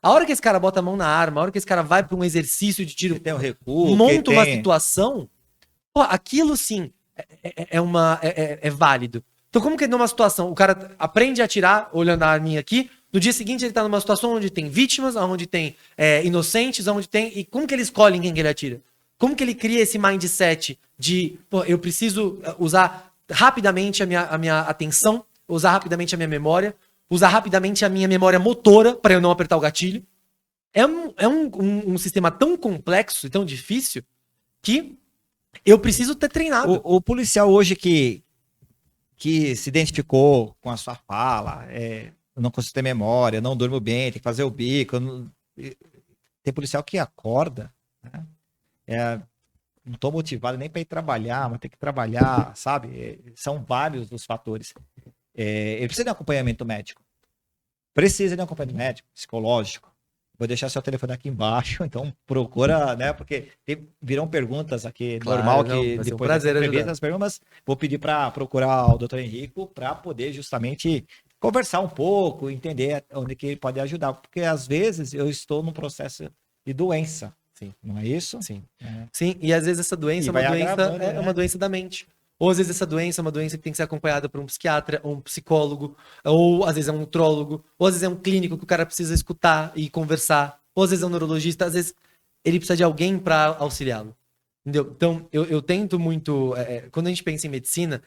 A hora que esse cara bota a mão na arma, a hora que esse cara vai para um exercício de tiro, tem um recuo, monta uma situação, pô, aquilo sim é válido. Então como que numa situação o cara aprende a atirar olhando a arminha aqui, no dia seguinte ele tá numa situação onde tem vítimas, onde tem inocentes, onde tem... E como que ele escolhe em quem que ele atira? Como que ele cria esse mindset de, pô, eu preciso usar rapidamente a minha atenção, usar rapidamente a minha memória, usar rapidamente a minha memória motora para eu não apertar o gatilho? É um sistema tão complexo e tão difícil que eu preciso ter treinado. O policial hoje que se identificou com a sua fala, eu não consigo ter memória, eu não durmo bem, tem que fazer o bico. Tem policial que acorda, né? Não estou motivado nem para ir trabalhar, mas tem que trabalhar, sabe? São vários os fatores. Ele precisa de um acompanhamento médico. Precisa de um acompanhamento médico, psicológico. Vou deixar seu telefone aqui embaixo, então procura, né? Porque virão perguntas aqui, Claro, normal não, que vai ser um depois prazer ajudar. das perguntas, vou pedir para procurar o Dr. Henrico para poder justamente conversar um pouco, entender onde que ele pode ajudar, porque às vezes eu estou num processo de doença. Sim. Não é isso? Sim. Sim, e às vezes essa doença é uma doença da mente. Ou às vezes essa doença é uma doença que tem que ser acompanhada por um psiquiatra, ou um psicólogo, ou às vezes é um nutrólogo, ou às vezes é um clínico que o cara precisa escutar e conversar, ou às vezes é um neurologista, às vezes ele precisa de alguém para auxiliá-lo. Entendeu? Então, eu tento muito. Quando a gente pensa em medicina,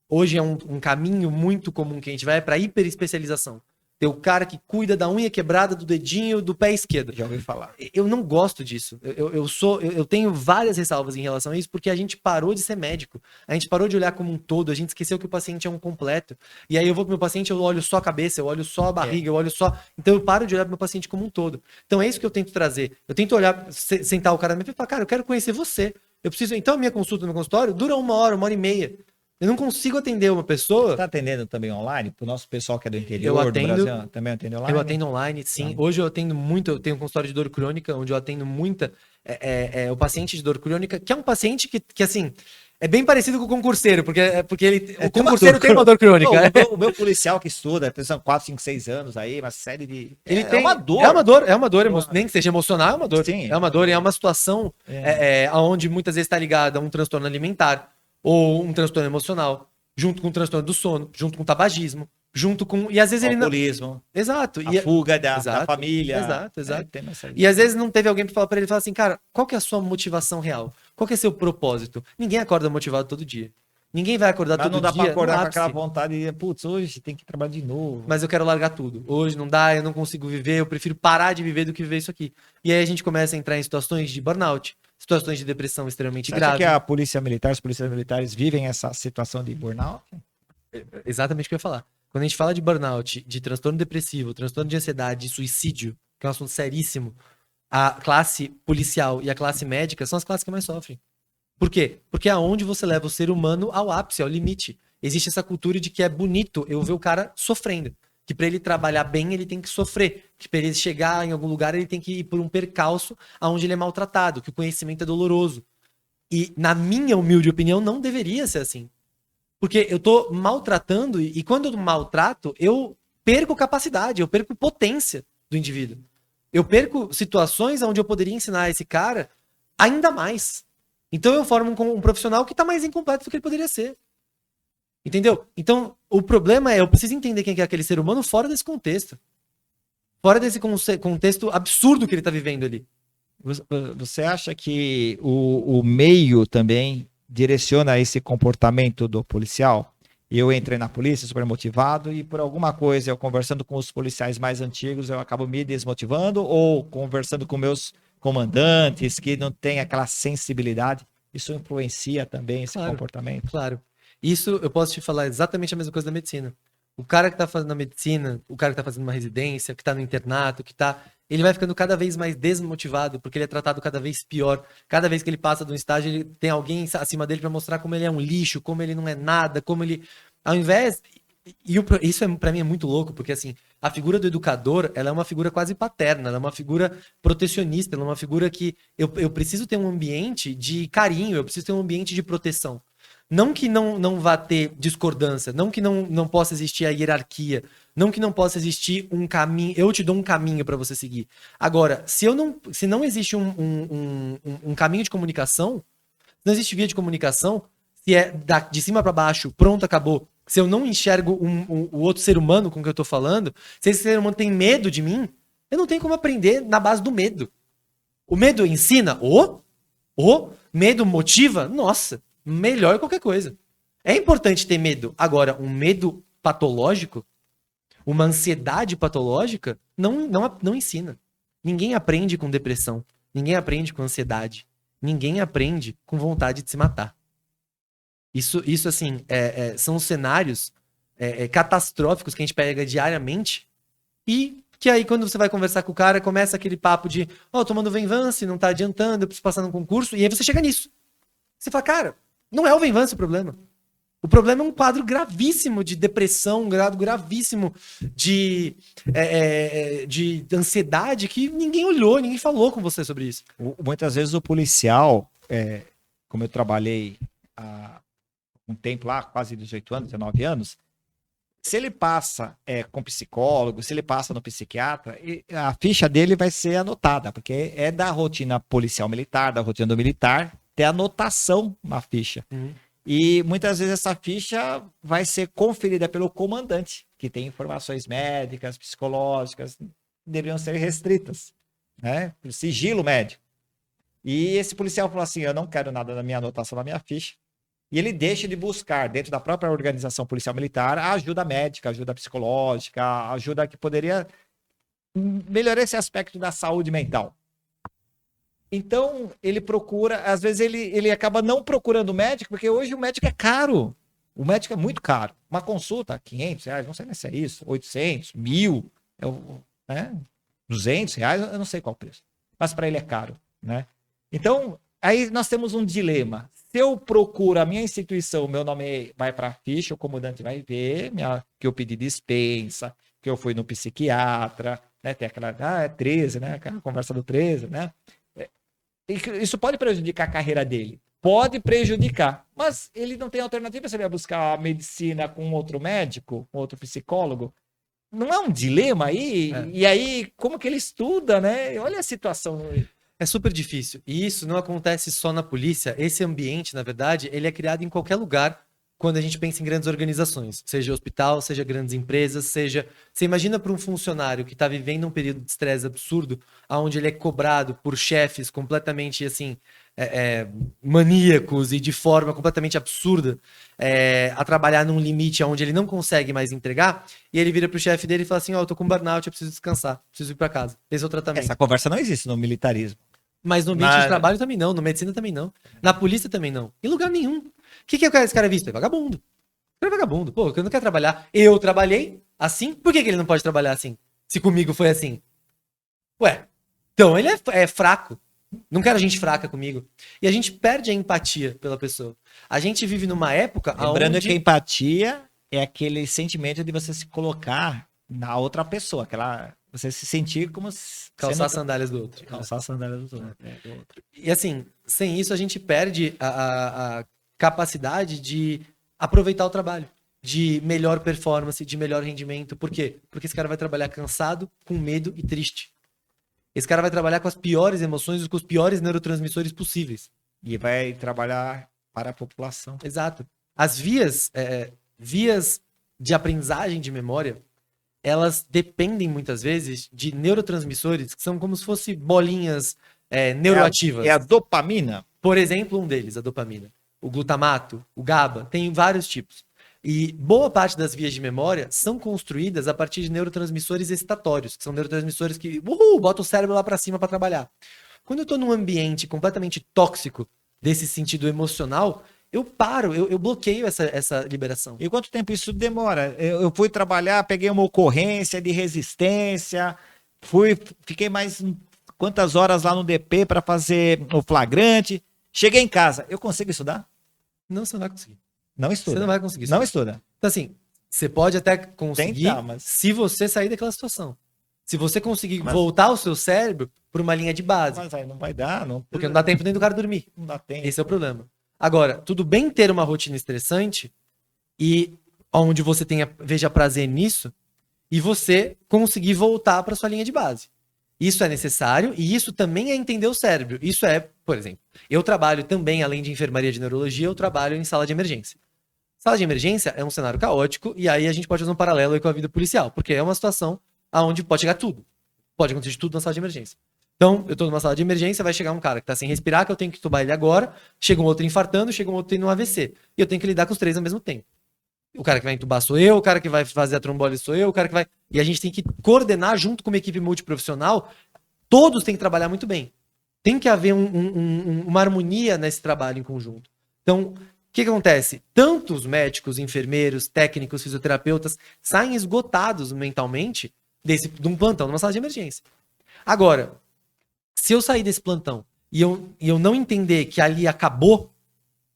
hoje é um caminho muito comum que a gente vai para hiperespecialização. Tem o cara que cuida da unha quebrada do dedinho do pé esquerdo. Já ouvi falar. Eu não gosto disso. Eu tenho várias ressalvas em relação a isso, porque a gente parou de ser médico. A gente parou de olhar como um todo, a gente esqueceu que o paciente é um completo. E aí eu vou pro meu paciente, eu olho só a cabeça, eu olho só a barriga, eu olho só. Então eu paro de olhar pro meu paciente como um todo. Então é isso que eu tento trazer. Eu tento olhar, sentar o cara na minha frente e falar, cara, eu quero conhecer você. Eu preciso. Então a minha consulta no consultório dura 1 hora, 1 hora e meia. Eu não consigo atender uma pessoa. Tá atendendo também online? Pro nosso pessoal que é do Eu interior atendo, do Brasil, também atende online? eu atendo online, sim. Hoje eu atendo muito, eu tenho um consultório de dor crônica, onde eu atendo muita o paciente de dor crônica, que é um paciente que assim, é bem parecido com o concurseiro, porque o concurseiro tem uma dor crônica. O meu policial que estuda, são 4, 5, 6 anos aí, uma série de... Ele tem uma dor. É uma dor, nem que seja emocional, é uma dor. Sim. É uma dor e é uma situação onde muitas vezes está ligada a um transtorno alimentar ou um transtorno emocional, junto com o transtorno do sono, junto com o tabagismo, junto com... E às vezes ele não... Alcoolismo. Exato. A fuga da Exato, família. Exato. Tem uma série E às vezes não teve alguém para falar para ele, falar assim, cara, qual que é a sua motivação real? Qual que é seu propósito? Ninguém acorda motivado todo dia. Ninguém vai acordar Mas todo não dá dia pra acordar no com ápice. aquela vontade de, putz, hoje tem que trabalhar de novo. Mas eu quero largar tudo. Hoje não dá, eu não consigo viver, eu prefiro parar de viver do que viver isso aqui. E aí a gente começa a entrar em situações de burnout, situações de depressão extremamente Você acha graves. que a polícia militar, os policiais militares vivem essa situação de burnout? Exatamente o que eu ia falar. Quando a gente fala de burnout, de transtorno depressivo, transtorno de ansiedade, de suicídio, que é um assunto seríssimo, a classe policial e a classe médica são as classes que mais sofrem. Por quê? Porque é onde você leva o ser humano ao ápice, ao limite. Existe essa cultura de que é bonito eu ver o cara sofrendo. Que para ele trabalhar bem, ele tem que sofrer. Que para ele chegar em algum lugar, ele tem que ir por um percalço aonde ele é maltratado, que o conhecimento é doloroso. E, na minha humilde opinião, não deveria ser assim. Porque eu tô maltratando, e quando eu maltrato, eu perco capacidade, eu perco potência do indivíduo. Eu perco situações onde eu poderia ensinar esse cara ainda mais. Então eu formo um profissional que tá mais incompleto do que ele poderia ser. Entendeu? Então, o problema é, eu preciso entender quem é aquele ser humano fora desse contexto. Fora desse contexto absurdo que ele tá vivendo ali. Você acha que o meio também direciona esse comportamento do policial? Eu entrei na polícia super motivado e por alguma coisa, eu conversando com os policiais mais antigos, eu acabo me desmotivando ou conversando com meus comandantes que não têm aquela sensibilidade. Isso influencia também esse comportamento? Claro. Isso eu posso te falar exatamente a mesma coisa da medicina. O cara que tá fazendo a medicina, o cara que tá fazendo uma residência, que tá no internato, ele vai ficando cada vez mais desmotivado, porque ele é tratado cada vez pior. Cada vez que ele passa de um estágio, ele tem alguém acima dele para mostrar como ele é um lixo, como ele não é nada, como ele... Ao invés... Isso para mim é muito louco, porque assim, a figura do educador, ela é uma figura quase paterna, ela é uma figura protecionista, ela é uma figura que eu preciso ter um ambiente de carinho, eu preciso ter um ambiente de proteção. Não que não vá ter discordância, não que não possa existir a hierarquia, não que não possa existir um caminho, eu te dou um caminho para você seguir. Agora, se não existe um caminho de comunicação, se não existe via de comunicação, se é de cima para baixo, pronto, acabou. Se eu não enxergo o outro ser humano com que eu tô falando, se esse ser humano tem medo de mim, eu não tenho como aprender na base do medo. O medo ensina? Medo motiva? Nossa, melhor que qualquer coisa. É importante ter medo. Agora, um medo patológico, uma ansiedade patológica, não ensina. Ninguém aprende com depressão. Ninguém aprende com ansiedade. Ninguém aprende com vontade de se matar. Isso assim, são cenários catastróficos que a gente pega diariamente e que aí quando você vai conversar com o cara, começa aquele papo de tomando Venvance, não tá adiantando, eu preciso passar num concurso, e aí você chega nisso. Você fala, cara, não é o Venvance o problema. O problema é um quadro gravíssimo de depressão, um grado gravíssimo de ansiedade que ninguém olhou, ninguém falou com você sobre isso. Muitas vezes o policial, como eu trabalhei há um tempo lá, quase 18 anos, 19 anos, se ele passa com psicólogo, se ele passa no psiquiatra, a ficha dele vai ser anotada, porque é da rotina policial militar, da rotina do militar, ter anotação na ficha. E muitas vezes essa ficha vai ser conferida pelo comandante, que tem informações médicas, psicológicas, deveriam ser restritas, né? Sigilo médico. E esse policial falou assim: eu não quero nada na minha anotação, na minha ficha. E ele deixa de buscar, dentro da própria organização policial militar, a ajuda médica, ajuda psicológica, ajuda que poderia melhorar esse aspecto da saúde mental. Então, ele procura, às vezes ele acaba não procurando médico, porque hoje o médico é caro. O médico é muito caro. Uma consulta, R$ 500, não sei nem se é isso, 800, 1.000, né? R$ 200, eu não sei qual o preço. Mas para ele é caro, né? Então, aí nós temos um dilema. Se eu procuro a minha instituição, meu nome vai para a ficha, o comandante vai ver que eu pedi dispensa, que eu fui no psiquiatra, né? Tem aquela, é 13, né? Aquela conversa do 13, né? Isso pode prejudicar a carreira dele. Pode prejudicar. Mas ele não tem alternativa se ele vai buscar a medicina com outro médico, com outro psicólogo. Não é um dilema aí? É. E aí, como que ele estuda, né? Olha a situação. É super difícil. E isso não acontece só na polícia. Esse ambiente, na verdade, ele é criado em qualquer lugar quando a gente pensa em grandes organizações. Seja hospital, seja grandes empresas, seja... Você imagina para um funcionário que está vivendo um período de estresse absurdo, onde ele é cobrado por chefes completamente, assim, maníacos e de forma completamente absurda, a trabalhar num limite onde ele não consegue mais entregar, e ele vira pro chefe dele e fala assim, ó, eu tô com burnout, eu preciso descansar, preciso ir para casa. Esse é o tratamento. Essa conversa não existe no militarismo. Mas no ambiente de trabalho também não, no medicina também não, na polícia também não, em lugar nenhum. O que esse cara é visto? É vagabundo. É vagabundo. Pô, eu não quero trabalhar. Eu trabalhei assim, por que ele não pode trabalhar assim? Se comigo foi assim. Ué, então ele é fraco. Não quero gente fraca comigo. E a gente perde a empatia pela pessoa. A gente vive numa época Lembrando onde... que a empatia é aquele sentimento de você se colocar na outra pessoa, você se sentir como calçar as sandálias do outro. Calçar as sandálias do outro. E assim, sem isso a gente perde a capacidade de aproveitar o trabalho, de melhor performance, de melhor rendimento. Por quê? Porque esse cara vai trabalhar cansado, com medo e triste. Esse cara vai trabalhar com as piores emoções e com os piores neurotransmissores possíveis. E vai trabalhar para a população. Exato. As vias de aprendizagem de memória, elas dependem muitas vezes de neurotransmissores que são como se fossem bolinhas neuroativas. É a dopamina? Por exemplo, um deles, a dopamina. O glutamato, o GABA, tem vários tipos. E boa parte das vias de memória são construídas a partir de neurotransmissores excitatórios, que são neurotransmissores que botam o cérebro lá para cima para trabalhar. Quando eu estou num ambiente completamente tóxico desse sentido emocional, eu paro, eu bloqueio essa liberação. E quanto tempo isso demora? Eu fui trabalhar, peguei uma ocorrência de resistência, fiquei mais quantas horas lá no DP para fazer o flagrante. Cheguei em casa, eu consigo estudar? Não, você não vai conseguir. Não estuda. Você não vai conseguir estudar. Não estuda. Então, assim, você pode até conseguir se você sair daquela situação. Se você conseguir voltar o seu cérebro para uma linha de base. Mas aí não vai dar. Porque não dá tempo nem do cara dormir. Não dá tempo. Esse é o problema. Agora, tudo bem ter uma rotina estressante e onde você veja prazer nisso e você conseguir voltar para sua linha de base. Isso é necessário e isso também é entender o cérebro. Isso é, por exemplo, eu trabalho também, além de enfermaria de neurologia, eu trabalho em sala de emergência. Sala de emergência é um cenário caótico e aí a gente pode fazer um paralelo aí com a vida policial, porque é uma situação onde pode chegar tudo. Pode acontecer tudo na sala de emergência. Então, eu tô numa sala de emergência, vai chegar um cara que tá sem respirar, que eu tenho que tubar ele agora, chega um outro infartando, chega um outro tendo um AVC. E eu tenho que lidar com os três ao mesmo tempo. O cara que vai entubar sou eu, o cara que vai fazer a trombólise sou eu, o cara que vai... E a gente tem que coordenar junto com uma equipe multiprofissional, todos têm que trabalhar muito bem. Tem que haver uma harmonia nesse trabalho em conjunto. Então, o que acontece? Tantos médicos, enfermeiros, técnicos, fisioterapeutas saem esgotados mentalmente de um plantão numa sala de emergência. Agora, se eu sair desse plantão e eu não entender que ali acabou,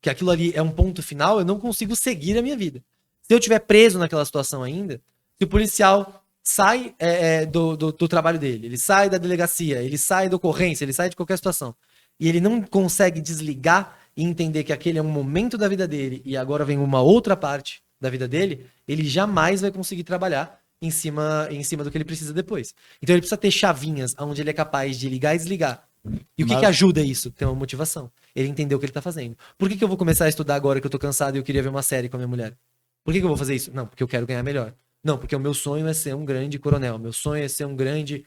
que aquilo ali é um ponto final, eu não consigo seguir a minha vida. Se eu estiver preso naquela situação ainda, se o policial sai do trabalho dele, ele sai da delegacia, ele sai da ocorrência, ele sai de qualquer situação, e ele não consegue desligar e entender que aquele é um momento da vida dele e agora vem uma outra parte da vida dele, ele jamais vai conseguir trabalhar em cima do que ele precisa depois. Então ele precisa ter chavinhas onde ele é capaz de ligar e desligar. E o que ajuda isso? Ter uma motivação. Ele entender o que ele tá fazendo. Por que eu vou começar a estudar agora que eu tô cansado e eu queria ver uma série com a minha mulher? Por que eu vou fazer isso? Não, porque eu quero ganhar melhor. Não, porque o meu sonho é ser um grande coronel. Meu sonho é ser um grande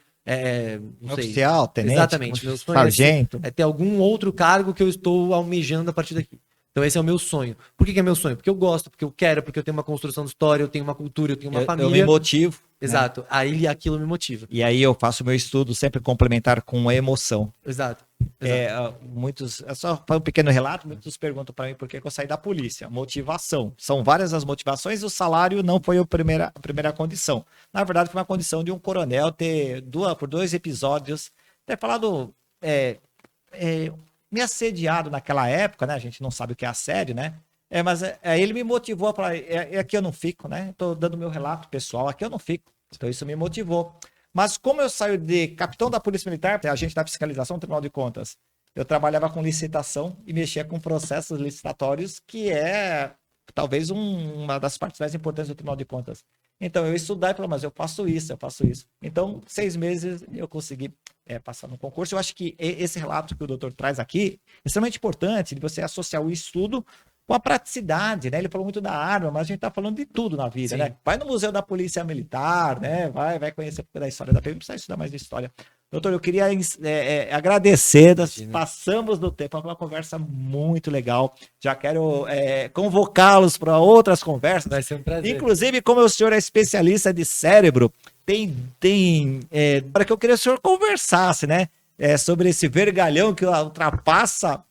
não sei. Oficial, tenente, Exatamente. Meu sonho sargento. é ter algum outro cargo que eu estou almejando a partir daqui. Então esse é o meu sonho. Por que é meu sonho? Porque eu gosto, porque eu quero, porque eu tenho uma construção de história, eu tenho uma cultura, eu tenho uma família. Eu me motivo. Exato. Aí aquilo me motiva. E aí eu faço meu estudo sempre complementar com a emoção. Exato. Só um pequeno relato, muitos perguntam para mim por que eu saí da polícia. Motivação. São várias as motivações, o salário não foi a primeira condição. Na verdade, foi uma condição de um coronel ter, por 2 episódios, ter falado, me assediado naquela época, né? A gente não sabe o que é assédio, né? Mas ele me motivou a falar, aqui eu não fico, né? Estou dando meu relato pessoal, aqui eu não fico. Então isso me motivou. Mas como eu saio de capitão da Polícia Militar, agente da fiscalização, Tribunal de Contas, eu trabalhava com licitação e mexia com processos licitatórios, que é talvez uma das partes mais importantes do Tribunal de Contas. Então eu estudei e falei, mas eu faço isso. Então 6 meses eu consegui passar no concurso. Eu acho que esse relato que o doutor traz aqui é extremamente importante, de você associar o estudo com a praticidade, né? Ele falou muito da arma, mas a gente está falando de tudo na vida, Sim. né? Vai no Museu da Polícia Militar, né? Vai conhecer um pouco da história da PM, precisa estudar mais de história. Doutor, eu queria agradecer, passamos do tempo, foi uma conversa muito legal. Já quero convocá-los para outras conversas. Vai ser um prazer. Inclusive, como o senhor é especialista de cérebro, para que eu queria que o senhor conversasse, né? Sobre esse vergalhão que ultrapassa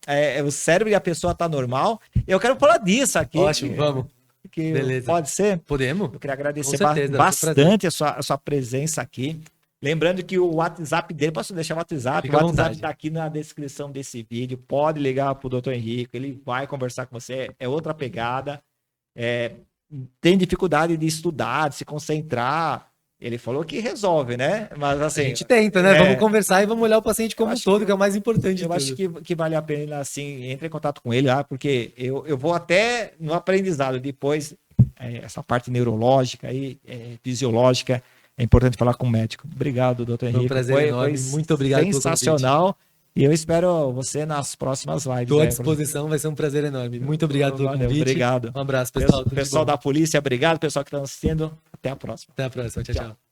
o cérebro e a pessoa tá normal. Eu quero falar disso aqui. Ótimo, vamos. Beleza. Pode ser? Podemos? Eu queria agradecer Com certeza, bastante a sua presença aqui. Lembrando que o WhatsApp dele, posso deixar o WhatsApp? Fica O à WhatsApp vontade. está aqui na descrição desse vídeo. Pode ligar para o doutor Henrique, ele vai conversar com você. É outra pegada. Tem dificuldade de estudar, de se concentrar. Ele falou que resolve, né? Mas assim. A gente tenta, né? Vamos conversar e vamos olhar o paciente como um todo, que é o mais importante. Eu acho que vale a pena, assim, entre em contato com ele, porque eu vou até no aprendizado. Depois, essa parte neurológica e fisiológica, é importante falar com o médico. Obrigado, doutor Henrique. Foi um prazer enorme. Muito obrigado pelo convite. Sensacional. E eu espero você nas próximas lives. Estou à disposição, vai ser um prazer enorme. Muito obrigado pelo convite. Obrigado. Um abraço, pessoal. Pessoal da polícia, obrigado. Pessoal que está assistindo, até a próxima. Até a próxima. Tchau, tchau.